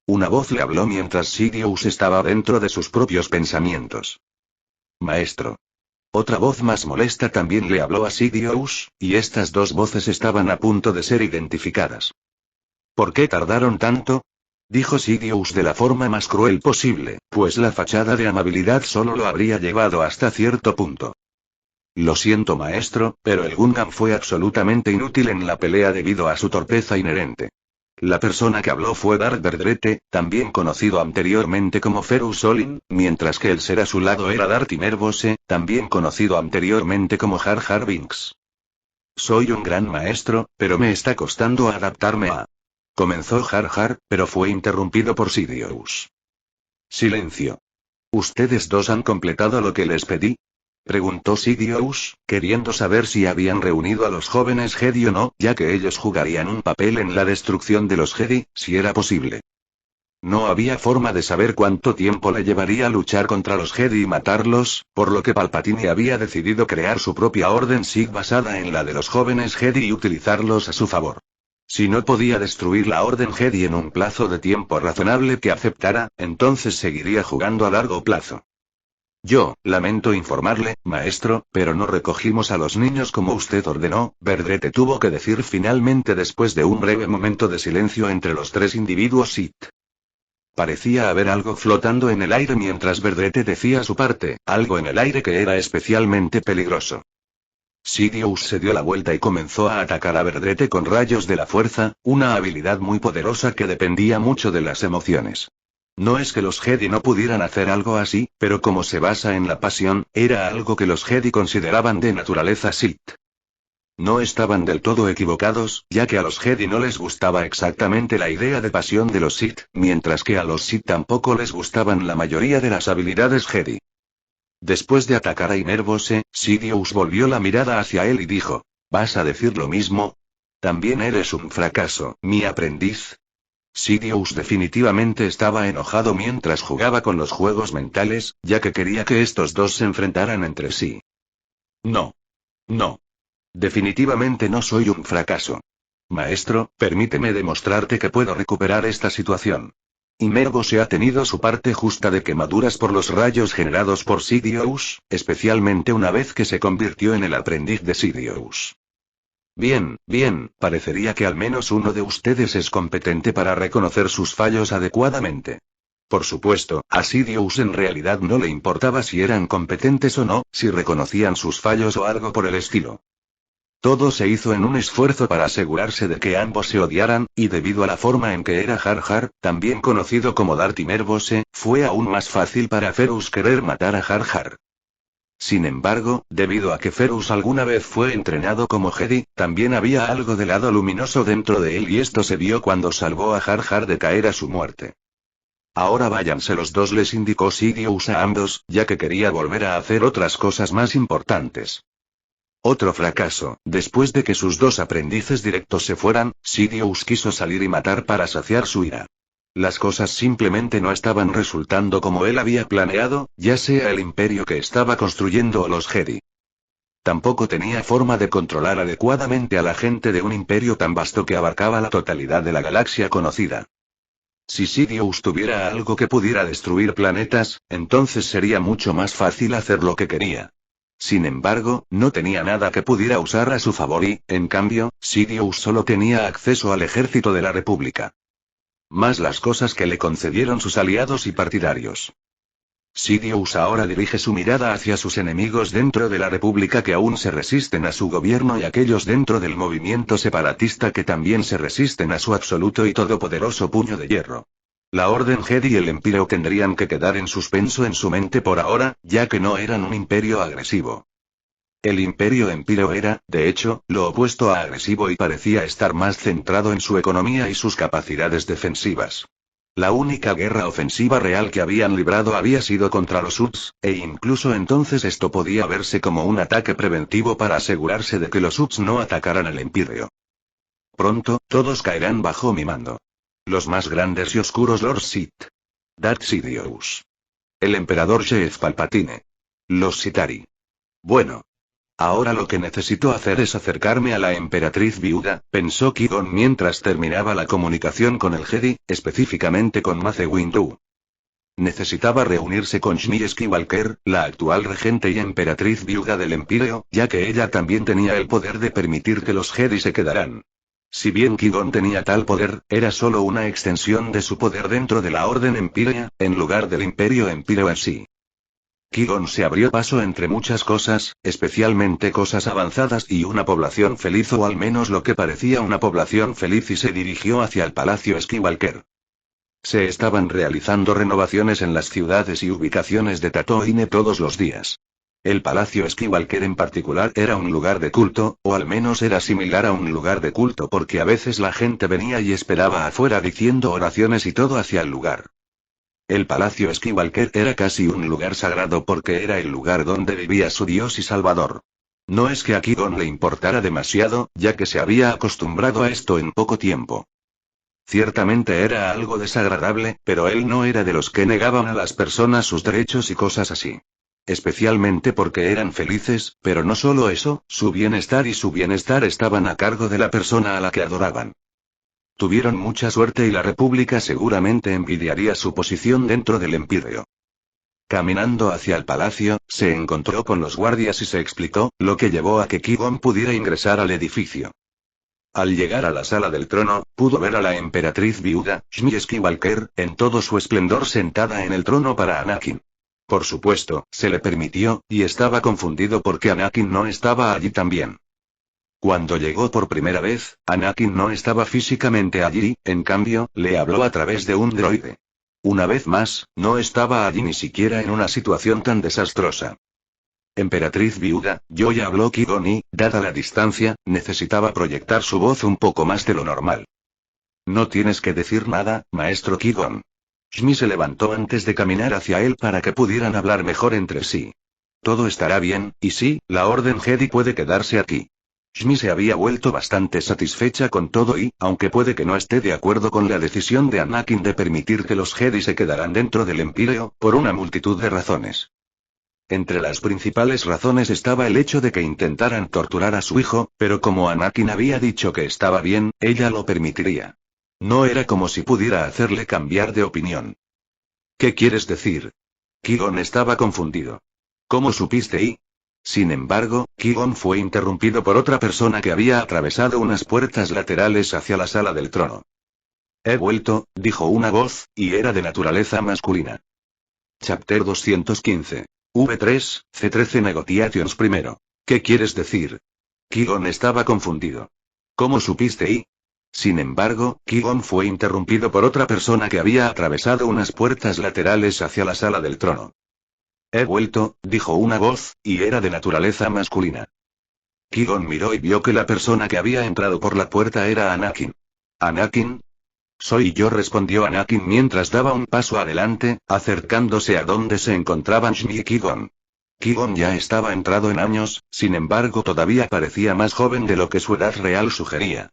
Una voz le habló mientras Sidious estaba dentro de sus propios pensamientos. Maestro. Otra voz más molesta también le habló a Sidious, y estas dos voces estaban a punto de ser identificadas. ¿Por qué tardaron tanto? Dijo Sidious de la forma más cruel posible, pues la fachada de amabilidad solo lo habría llevado hasta cierto punto. Lo siento maestro, pero el Gundam fue absolutamente inútil en la pelea debido a su torpeza inherente. La persona que habló fue Darth Verdrete, también conocido anteriormente como Ferus Olin, mientras que el ser a su lado era Darth Imerbose, también conocido anteriormente como Jar Jar Binks. Soy un gran maestro, pero me está costando adaptarme a... Comenzó Jar Jar, pero fue interrumpido por Sidious. Silencio. ¿Ustedes dos han completado lo que les pedí? Preguntó Sidious, queriendo saber si habían reunido a los jóvenes Jedi o no, ya que ellos jugarían un papel en la destrucción de los Jedi, si era posible. No había forma de saber cuánto tiempo le llevaría luchar contra los Jedi y matarlos, por lo que Palpatine había decidido crear su propia orden Sith basada en la de los jóvenes Jedi y utilizarlos a su favor. Si no podía destruir la Orden Jedi en un plazo de tiempo razonable que aceptara, entonces seguiría jugando a largo plazo. Yo, lamento informarle, maestro, pero no recogimos a los niños como usted ordenó, Verdrete tuvo que decir finalmente después de un breve momento de silencio entre los tres individuos Sith. Parecía haber algo flotando en el aire mientras Verdrete decía su parte, algo en el aire que era especialmente peligroso. Sidious se dio la vuelta y comenzó a atacar a Verdrete con rayos de la fuerza, una habilidad muy poderosa que dependía mucho de las emociones. No es que los Jedi no pudieran hacer algo así, pero como se basa en la pasión, era algo que los Jedi consideraban de naturaleza Sith. No estaban del todo equivocados, ya que a los Jedi no les gustaba exactamente la idea de pasión de los Sith, mientras que a los Sith tampoco les gustaban la mayoría de las habilidades Jedi. Después de atacar a Imerbose, Sidious volvió la mirada hacia él y dijo, ¿vas a decir lo mismo? ¿También eres un fracaso, mi aprendiz? Sidious definitivamente estaba enojado mientras jugaba con los juegos mentales, ya que quería que estos dos se enfrentaran entre sí. No. No. Definitivamente no soy un fracaso. Maestro, permíteme demostrarte que puedo recuperar esta situación. Imerbose ha tenido su parte justa de quemaduras por los rayos generados por Sidious, especialmente una vez que se convirtió en el aprendiz de Sidious. Bien, parecería que al menos uno de ustedes es competente para reconocer sus fallos adecuadamente. Por supuesto, a Sidious en realidad no le importaba si eran competentes o no, si reconocían sus fallos o algo por el estilo. Todo se hizo en un esfuerzo para asegurarse de que ambos se odiaran, y debido a la forma en que era Jar Jar, también conocido como Darth Imerbose, fue aún más fácil para Ferus querer matar a Jar Jar. Sin embargo, debido a que Ferus alguna vez fue entrenado como Jedi, también había algo de lado luminoso dentro de él y esto se vio cuando salvó a Jar Jar de caer a su muerte. Ahora váyanse los dos, les indicó Sidious a ambos, ya que quería volver a hacer otras cosas más importantes. Otro fracaso. Después de que sus dos aprendices directos se fueran, Sidious quiso salir y matar para saciar su ira. Las cosas simplemente no estaban resultando como él había planeado, ya sea el imperio que estaba construyendo o los Jedi. Tampoco tenía forma de controlar adecuadamente a la gente de un imperio tan vasto que abarcaba la totalidad de la galaxia conocida. Si Sidious tuviera algo que pudiera destruir planetas, entonces sería mucho más fácil hacer lo que quería. Sin embargo, no tenía nada que pudiera usar a su favor y, en cambio, Sidious solo tenía acceso al ejército de la República. Más las cosas que le concedieron sus aliados y partidarios. Sidious ahora dirige su mirada hacia sus enemigos dentro de la República que aún se resisten a su gobierno y aquellos dentro del movimiento separatista que también se resisten a su absoluto y todopoderoso puño de hierro. La Orden Jedi y el Imperio tendrían que quedar en suspenso en su mente por ahora, ya que no eran un imperio agresivo. El Imperio Empiro era, de hecho, lo opuesto a agresivo y parecía estar más centrado en su economía y sus capacidades defensivas. La única guerra ofensiva real que habían librado había sido contra los Huts, e incluso entonces esto podía verse como un ataque preventivo para asegurarse de que los Huts no atacaran al Imperio. Pronto, todos caerán bajo mi mando. Los más grandes y oscuros Lord Sith. Darth Sidious. El Emperador Sheev Palpatine. Los Sithari. Bueno. Ahora lo que necesito hacer es acercarme a la emperatriz viuda, pensó Qui-Gon mientras terminaba la comunicación con el Jedi, específicamente con Mace Windu. Necesitaba reunirse con Shmi Skywalker, la actual regente y emperatriz viuda del Imperio, ya que ella también tenía el poder de permitir que los Jedi se quedaran. Si bien Qui-Gon tenía tal poder, era solo una extensión de su poder dentro de la Orden Empírea, en lugar del Imperio Empíreo en sí. Qui-Gon se abrió paso entre muchas cosas, especialmente cosas avanzadas y una población feliz o al menos lo que parecía una población feliz y se dirigió hacia el Palacio Skywalker. Se estaban realizando renovaciones en las ciudades y ubicaciones de Tatooine todos los días. El Palacio Skywalker en particular era un lugar de culto, o al menos era similar a un lugar de culto porque a veces la gente venía y esperaba afuera diciendo oraciones y todo hacia el lugar. El Palacio Skywalker era casi un lugar sagrado porque era el lugar donde vivía su Dios y Salvador. No es que a Qui-Gon le importara demasiado, ya que se había acostumbrado a esto en poco tiempo. Ciertamente era algo desagradable, pero él no era de los que negaban a las personas sus derechos y cosas así. Especialmente porque eran felices, pero no solo eso, su bienestar y su bienestar estaban a cargo de la persona a la que adoraban. Tuvieron mucha suerte y la República seguramente envidiaría su posición dentro del Imperio. Caminando hacia el palacio, se encontró con los guardias y se explicó, lo que llevó a que Qui-Gon pudiera ingresar al edificio. Al llegar a la sala del trono, pudo ver a la emperatriz viuda, Shmi Skywalker, en todo su esplendor sentada en el trono para Anakin. Por supuesto, se le permitió, y estaba confundido porque Anakin no estaba allí también. Cuando llegó por primera vez, Anakin no estaba físicamente allí, en cambio, le habló a través de un droide. Una vez más, no estaba allí ni siquiera en una situación tan desastrosa. Emperatriz viuda, yo ya habló Qui-Gon y, dada la distancia, necesitaba proyectar su voz un poco más de lo normal. No tienes que decir nada, maestro Qui-Gon. Shmi se levantó antes de caminar hacia él para que pudieran hablar mejor entre sí. Todo estará bien, y sí, la Orden Jedi puede quedarse aquí. Shmi se había vuelto bastante satisfecha con todo y, aunque puede que no esté de acuerdo con la decisión de Anakin de permitir que los Jedi se quedaran dentro del Imperio, por una multitud de razones. Entre las principales razones estaba el hecho de que intentaran torturar a su hijo, pero como Anakin había dicho que estaba bien, ella lo permitiría. No era como si pudiera hacerle cambiar de opinión. ¿Qué quieres decir? Qui-Gon estaba confundido. ¿Cómo supiste y? Sin embargo, Qui-Gon fue interrumpido por otra persona que había atravesado unas puertas laterales hacia la sala del trono. He vuelto, dijo una voz, y era de naturaleza masculina. Chapter 215. V3, C13 Negotiations primero. ¿Qué quieres decir? Qui-Gon estaba confundido. ¿Cómo supiste y? Sin embargo, Qui-Gon fue interrumpido por otra persona que había atravesado unas puertas laterales hacia la sala del trono. He vuelto, dijo una voz, y era de naturaleza masculina. Qui-Gon miró y vio que la persona que había entrado por la puerta era Anakin. ¿Anakin? Soy yo, respondió Anakin mientras daba un paso adelante, acercándose a donde se encontraban Shmi y Qui-Gon. Qui-Gon ya estaba entrado en años, sin embargo todavía parecía más joven de lo que su edad real sugería.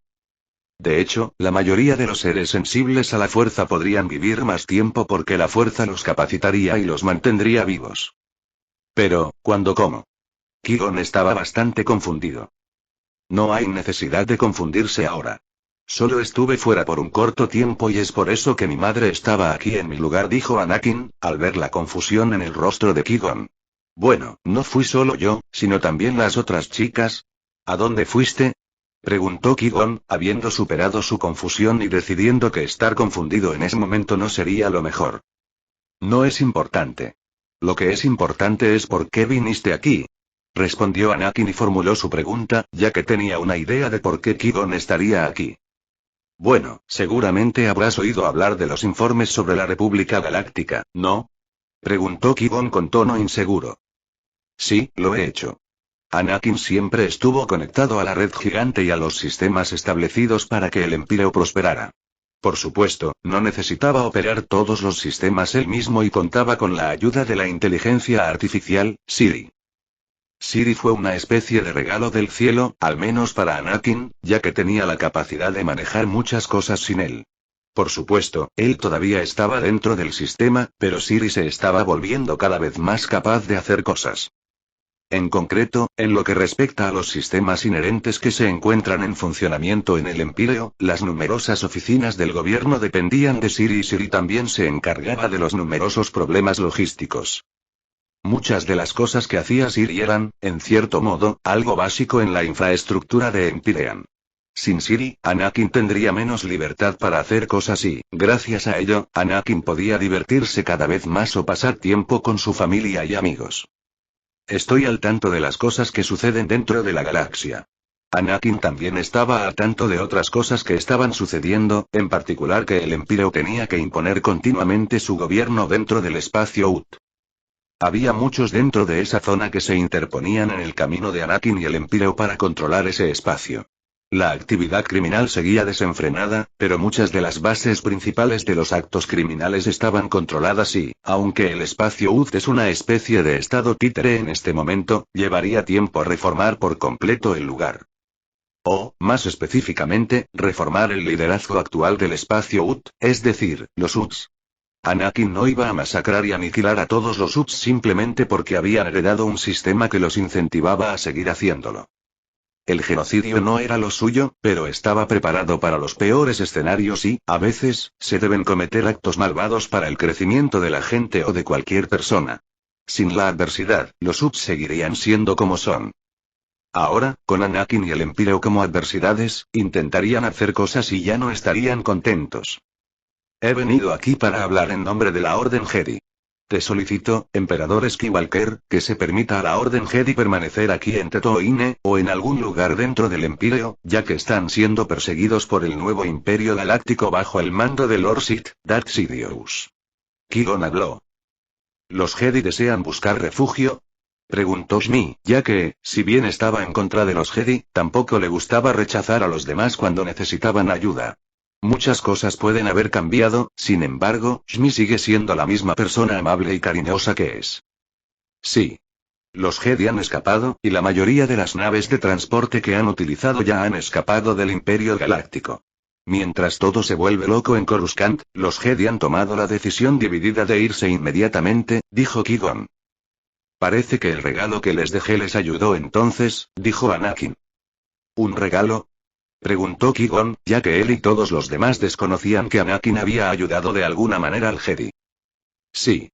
De hecho, la mayoría de los seres sensibles a la fuerza podrían vivir más tiempo porque la fuerza los capacitaría y los mantendría vivos. Pero, ¿cómo? Qui-Gon estaba bastante confundido. No hay necesidad de confundirse ahora. Solo estuve fuera por un corto tiempo y es por eso que mi madre estaba aquí en mi lugar, dijo Anakin, al ver la confusión en el rostro de Qui-Gon. Bueno, no fui solo yo, sino también las otras chicas. ¿A dónde fuiste? Preguntó Qui-Gon, habiendo superado su confusión y decidiendo que estar confundido en ese momento no sería lo mejor. No es importante. Lo que es importante es por qué viniste aquí. Respondió Anakin y formuló su pregunta, ya que tenía una idea de por qué Qui-Gon estaría aquí. Bueno, seguramente habrás oído hablar de los informes sobre la República Galáctica, ¿no? Preguntó Qui-Gon con tono inseguro. Sí, lo he hecho. Anakin siempre estuvo conectado a la red gigante y a los sistemas establecidos para que el Imperio prosperara. Por supuesto, no necesitaba operar todos los sistemas él mismo y contaba con la ayuda de la inteligencia artificial, Siri. Siri fue una especie de regalo del cielo, al menos para Anakin, ya que tenía la capacidad de manejar muchas cosas sin él. Por supuesto, él todavía estaba dentro del sistema, pero Siri se estaba volviendo cada vez más capaz de hacer cosas. En concreto, en lo que respecta a los sistemas inherentes que se encuentran en funcionamiento en el Imperio, las numerosas oficinas del gobierno dependían de Siri y Siri también se encargaba de los numerosos problemas logísticos. Muchas de las cosas que hacía Siri eran, en cierto modo, algo básico en la infraestructura de Empyrean. Sin Siri, Anakin tendría menos libertad para hacer cosas y, gracias a ello, Anakin podía divertirse cada vez más o pasar tiempo con su familia y amigos. Estoy al tanto de las cosas que suceden dentro de la galaxia. Anakin también estaba al tanto de otras cosas que estaban sucediendo, en particular que el Imperio tenía que imponer continuamente su gobierno dentro del espacio UT. Había muchos dentro de esa zona que se interponían en el camino de Anakin y el Imperio para controlar ese espacio. La actividad criminal seguía desenfrenada, pero muchas de las bases principales de los actos criminales estaban controladas y, aunque el espacio UZ es una especie de estado títere en este momento, llevaría tiempo reformar por completo el lugar. O, más específicamente, reformar el liderazgo actual del espacio UT, es decir, los UTs. Anakin no iba a masacrar y aniquilar a todos los UTs simplemente porque habían heredado un sistema que los incentivaba a seguir haciéndolo. El genocidio no era lo suyo, pero estaba preparado para los peores escenarios y, a veces, se deben cometer actos malvados para el crecimiento de la gente o de cualquier persona. Sin la adversidad, los UTs seguirían siendo como son. Ahora, con Anakin y el Imperio como adversidades, intentarían hacer cosas y ya no estarían contentos. He venido aquí para hablar en nombre de la Orden Jedi. Te solicito, Emperador Skywalker, que se permita a la Orden Jedi permanecer aquí en Tatooine, o en algún lugar dentro del Imperio, ya que están siendo perseguidos por el nuevo Imperio Galáctico bajo el mando de Lord Sith, Darth Sidious. Qui-Gon habló. ¿Los Jedi desean buscar refugio? Preguntó Shmi, ya que, si bien estaba en contra de los Jedi, tampoco le gustaba rechazar a los demás cuando necesitaban ayuda. Muchas cosas pueden haber cambiado, sin embargo, Shmi sigue siendo la misma persona amable y cariñosa que es. Sí. Los Jedi han escapado, y la mayoría de las naves de transporte que han utilizado ya han escapado del Imperio Galáctico. Mientras todo se vuelve loco en Coruscant, los Jedi han tomado la decisión dividida de irse inmediatamente, dijo Qui-Gon. Parece que el regalo que les dejé les ayudó entonces, dijo Anakin. ¿Un regalo? Preguntó Qui-Gon, ya que él y todos los demás desconocían que Anakin había ayudado de alguna manera al Jedi. Sí.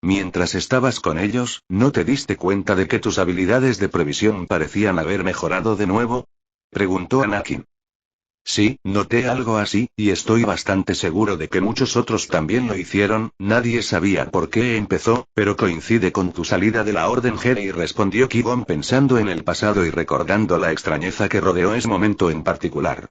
Mientras estabas con ellos, ¿no te diste cuenta de que tus habilidades de previsión parecían haber mejorado de nuevo? Preguntó Anakin. Sí, noté algo así, y estoy bastante seguro de que muchos otros también lo hicieron. Nadie sabía por qué empezó, pero coincide con tu salida de la Orden Jedi, respondió Qui-Gon pensando en el pasado y recordando la extrañeza que rodeó ese momento en particular.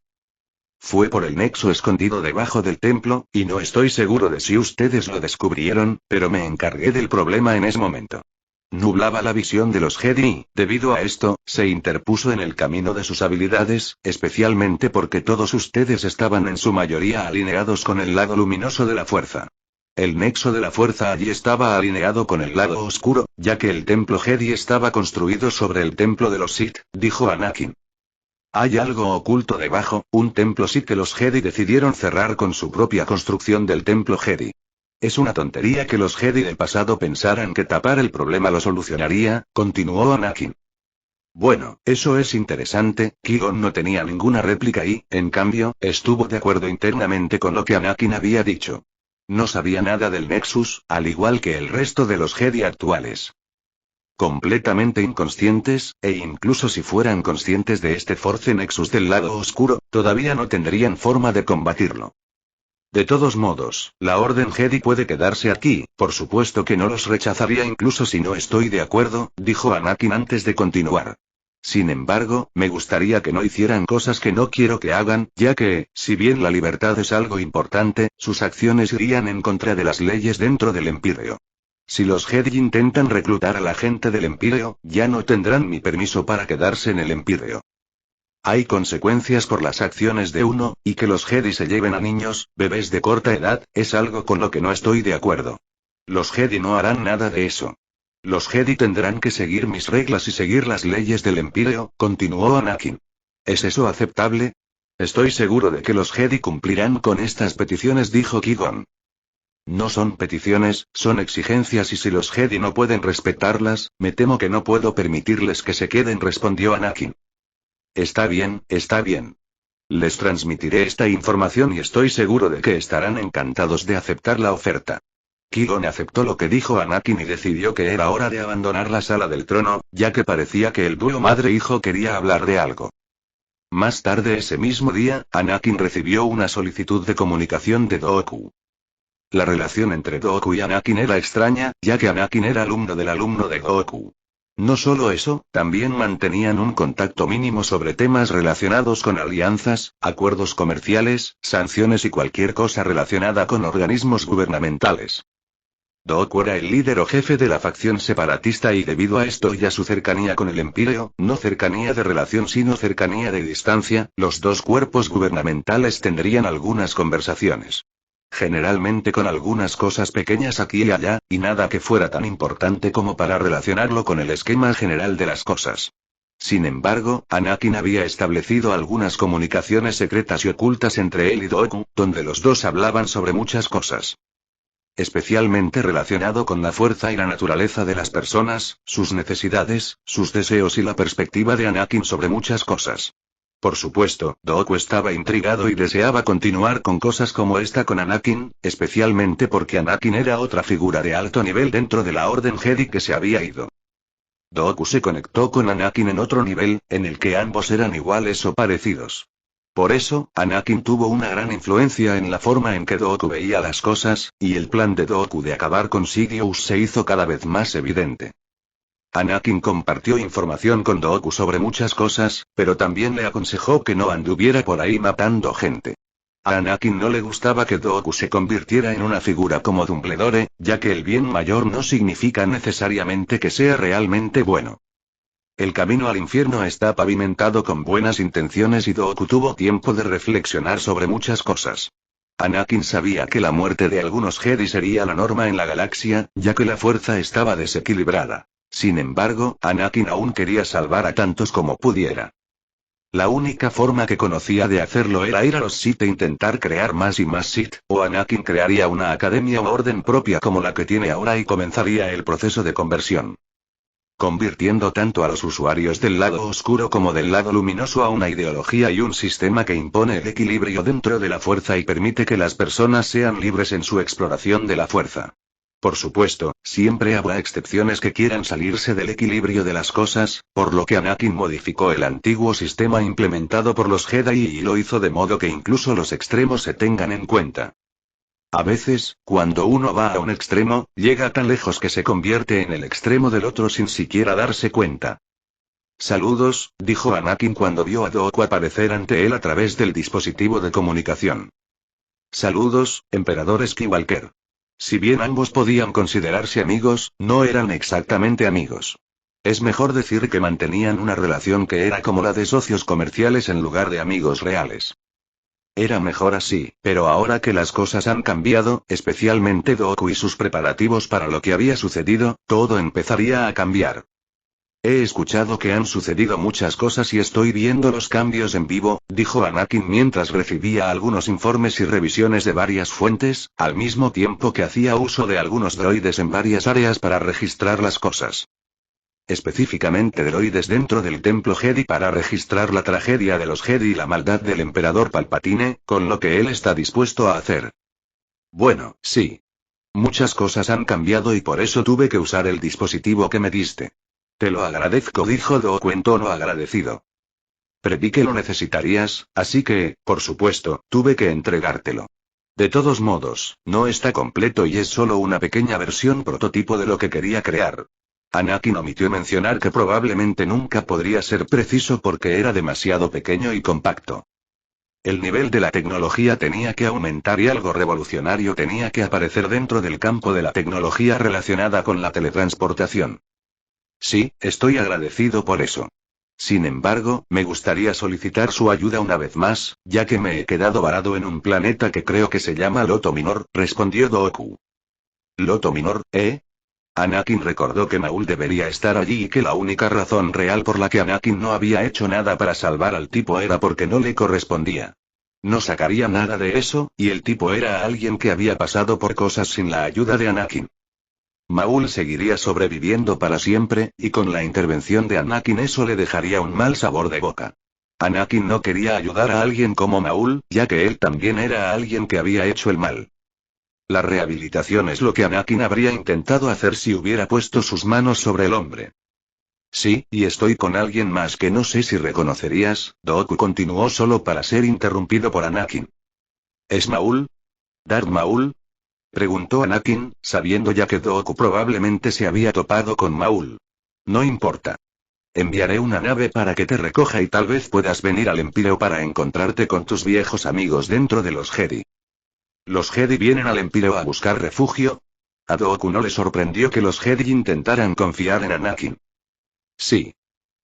Fue por el nexo escondido debajo del templo, y no estoy seguro de si ustedes lo descubrieron, pero me encargué del problema en ese momento. Nublaba la visión de los Jedi y, debido a esto, se interpuso en el camino de sus habilidades, especialmente porque todos ustedes estaban en su mayoría alineados con el lado luminoso de la fuerza. El nexo de la fuerza allí estaba alineado con el lado oscuro, ya que el templo Jedi estaba construido sobre el templo de los Sith, dijo Anakin. Hay algo oculto debajo, un templo sí que los Jedi decidieron cerrar con su propia construcción del templo Jedi. Es una tontería que los Jedi del pasado pensaran que tapar el problema lo solucionaría, continuó Anakin. Bueno, eso es interesante. Qui-Gon no tenía ninguna réplica y, en cambio, estuvo de acuerdo internamente con lo que Anakin había dicho. No sabía nada del Nexus, al igual que el resto de los Jedi actuales. Completamente inconscientes, e incluso si fueran conscientes de este Force Nexus del lado oscuro, todavía no tendrían forma de combatirlo. De todos modos, la Orden Jedi puede quedarse aquí, por supuesto que no los rechazaría incluso si no estoy de acuerdo, dijo Anakin antes de continuar. Sin embargo, me gustaría que no hicieran cosas que no quiero que hagan, ya que, si bien la libertad es algo importante, sus acciones irían en contra de las leyes dentro del Empíreo. Si los Jedi intentan reclutar a la gente del Empíreo, ya no tendrán mi permiso para quedarse en el Empíreo. Hay consecuencias por las acciones de uno, y que los Jedi se lleven a niños, bebés de corta edad, es algo con lo que no estoy de acuerdo. Los Jedi no harán nada de eso. Los Jedi tendrán que seguir mis reglas y seguir las leyes del Empíreo, continuó Anakin. ¿Es eso aceptable? Estoy seguro de que los Jedi cumplirán con estas peticiones, dijo Qui-Gon. No son peticiones, son exigencias y si los Jedi no pueden respetarlas, me temo que no puedo permitirles que se queden, respondió Anakin. Está bien, está bien. Les transmitiré esta información y estoy seguro de que estarán encantados de aceptar la oferta. Qui-Gon aceptó lo que dijo Anakin y decidió que era hora de abandonar la sala del trono, ya que parecía que el dúo madre-hijo quería hablar de algo. Más tarde ese mismo día, Anakin recibió una solicitud de comunicación de Dooku. La relación entre Dooku y Anakin era extraña, ya que Anakin era alumno del alumno de Dooku. No solo eso, también mantenían un contacto mínimo sobre temas relacionados con alianzas, acuerdos comerciales, sanciones y cualquier cosa relacionada con organismos gubernamentales. Dooku era el líder o jefe de la facción separatista y debido a esto y a su cercanía con el Empíreo, no cercanía de relación sino cercanía de distancia, los dos cuerpos gubernamentales tendrían algunas conversaciones. Generalmente con algunas cosas pequeñas aquí y allá, y nada que fuera tan importante como para relacionarlo con el esquema general de las cosas. Sin embargo, Anakin había establecido algunas comunicaciones secretas y ocultas entre él y Dooku, donde los dos hablaban sobre muchas cosas. Especialmente relacionado con la fuerza y la naturaleza de las personas, sus necesidades, sus deseos y la perspectiva de Anakin sobre muchas cosas. Por supuesto, Dooku estaba intrigado y deseaba continuar con cosas como esta con Anakin, especialmente porque Anakin era otra figura de alto nivel dentro de la Orden Jedi que se había ido. Dooku se conectó con Anakin en otro nivel, en el que ambos eran iguales o parecidos. Por eso, Anakin tuvo una gran influencia en la forma en que Dooku veía las cosas, y el plan de Dooku de acabar con Sidious se hizo cada vez más evidente. Anakin compartió información con Dooku sobre muchas cosas, pero también le aconsejó que no anduviera por ahí matando gente. A Anakin no le gustaba que Dooku se convirtiera en una figura como Dumbledore, ya que el bien mayor no significa necesariamente que sea realmente bueno. El camino al infierno está pavimentado con buenas intenciones y Dooku tuvo tiempo de reflexionar sobre muchas cosas. Anakin sabía que la muerte de algunos Jedi sería la norma en la galaxia, ya que la fuerza estaba desequilibrada. Sin embargo, Anakin aún quería salvar a tantos como pudiera. La única forma que conocía de hacerlo era ir a los Sith e intentar crear más y más Sith, o Anakin crearía una academia o orden propia como la que tiene ahora y comenzaría el proceso de conversión. Convirtiendo tanto a los usuarios del lado oscuro como del lado luminoso a una ideología y un sistema que impone el equilibrio dentro de la fuerza y permite que las personas sean libres en su exploración de la fuerza. Por supuesto, siempre habrá excepciones que quieran salirse del equilibrio de las cosas, por lo que Anakin modificó el antiguo sistema implementado por los Jedi y lo hizo de modo que incluso los extremos se tengan en cuenta. A veces, cuando uno va a un extremo, llega tan lejos que se convierte en el extremo del otro sin siquiera darse cuenta. Saludos, dijo Anakin cuando vio a Dooku aparecer ante él a través del dispositivo de comunicación. Saludos, Emperador Skywalker. Si bien ambos podían considerarse amigos, no eran exactamente amigos. Es mejor decir que mantenían una relación que era como la de socios comerciales en lugar de amigos reales. Era mejor así, pero ahora que las cosas han cambiado, especialmente Dooku y sus preparativos para lo que había sucedido, todo empezaría a cambiar. He escuchado que han sucedido muchas cosas y estoy viendo los cambios en vivo, dijo Anakin mientras recibía algunos informes y revisiones de varias fuentes, al mismo tiempo que hacía uso de algunos droides en varias áreas para registrar las cosas. Específicamente droides dentro del templo Jedi para registrar la tragedia de los Jedi y la maldad del emperador Palpatine, con lo que él está dispuesto a hacer. Bueno, sí. Muchas cosas han cambiado y por eso tuve que usar el dispositivo que me diste. Te lo agradezco, dijo Dooku en tono agradecido. Preví que lo necesitarías, así que, por supuesto, tuve que entregártelo. De todos modos, no está completo y es solo una pequeña versión prototipo de lo que quería crear. Anakin omitió mencionar que probablemente nunca podría ser preciso porque era demasiado pequeño y compacto. El nivel de la tecnología tenía que aumentar y algo revolucionario tenía que aparecer dentro del campo de la tecnología relacionada con la teletransportación. Sí, estoy agradecido por eso. Sin embargo, me gustaría solicitar su ayuda una vez más, ya que me he quedado varado en un planeta que creo que se llama Loto Minor, respondió Dooku. ¿Loto Minor, eh? Anakin recordó que Maul debería estar allí y que la única razón real por la que Anakin no había hecho nada para salvar al tipo era porque no le correspondía. No sacaría nada de eso, y el tipo era alguien que había pasado por cosas sin la ayuda de Anakin. Maul seguiría sobreviviendo para siempre, y con la intervención de Anakin eso le dejaría un mal sabor de boca. Anakin no quería ayudar a alguien como Maul, ya que él también era alguien que había hecho el mal. La rehabilitación es lo que Anakin habría intentado hacer si hubiera puesto sus manos sobre el hombre. Sí, y estoy con alguien más que no sé si reconocerías, Dooku continuó solo para ser interrumpido por Anakin. ¿Es Maul? ¿Darth Maul? Preguntó Anakin, sabiendo ya que Dooku probablemente se había topado con Maul. No importa. Enviaré una nave para que te recoja y tal vez puedas venir al Empíreo para encontrarte con tus viejos amigos dentro de los Jedi. ¿Los Jedi vienen al Empíreo a buscar refugio? A Dooku no le sorprendió que los Jedi intentaran confiar en Anakin. Sí.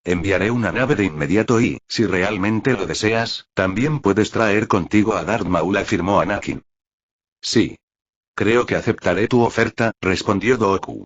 Enviaré una nave de inmediato y, si realmente lo deseas, también puedes traer contigo a Darth Maul, afirmó Anakin. Sí. Creo que aceptaré tu oferta, respondió Dooku.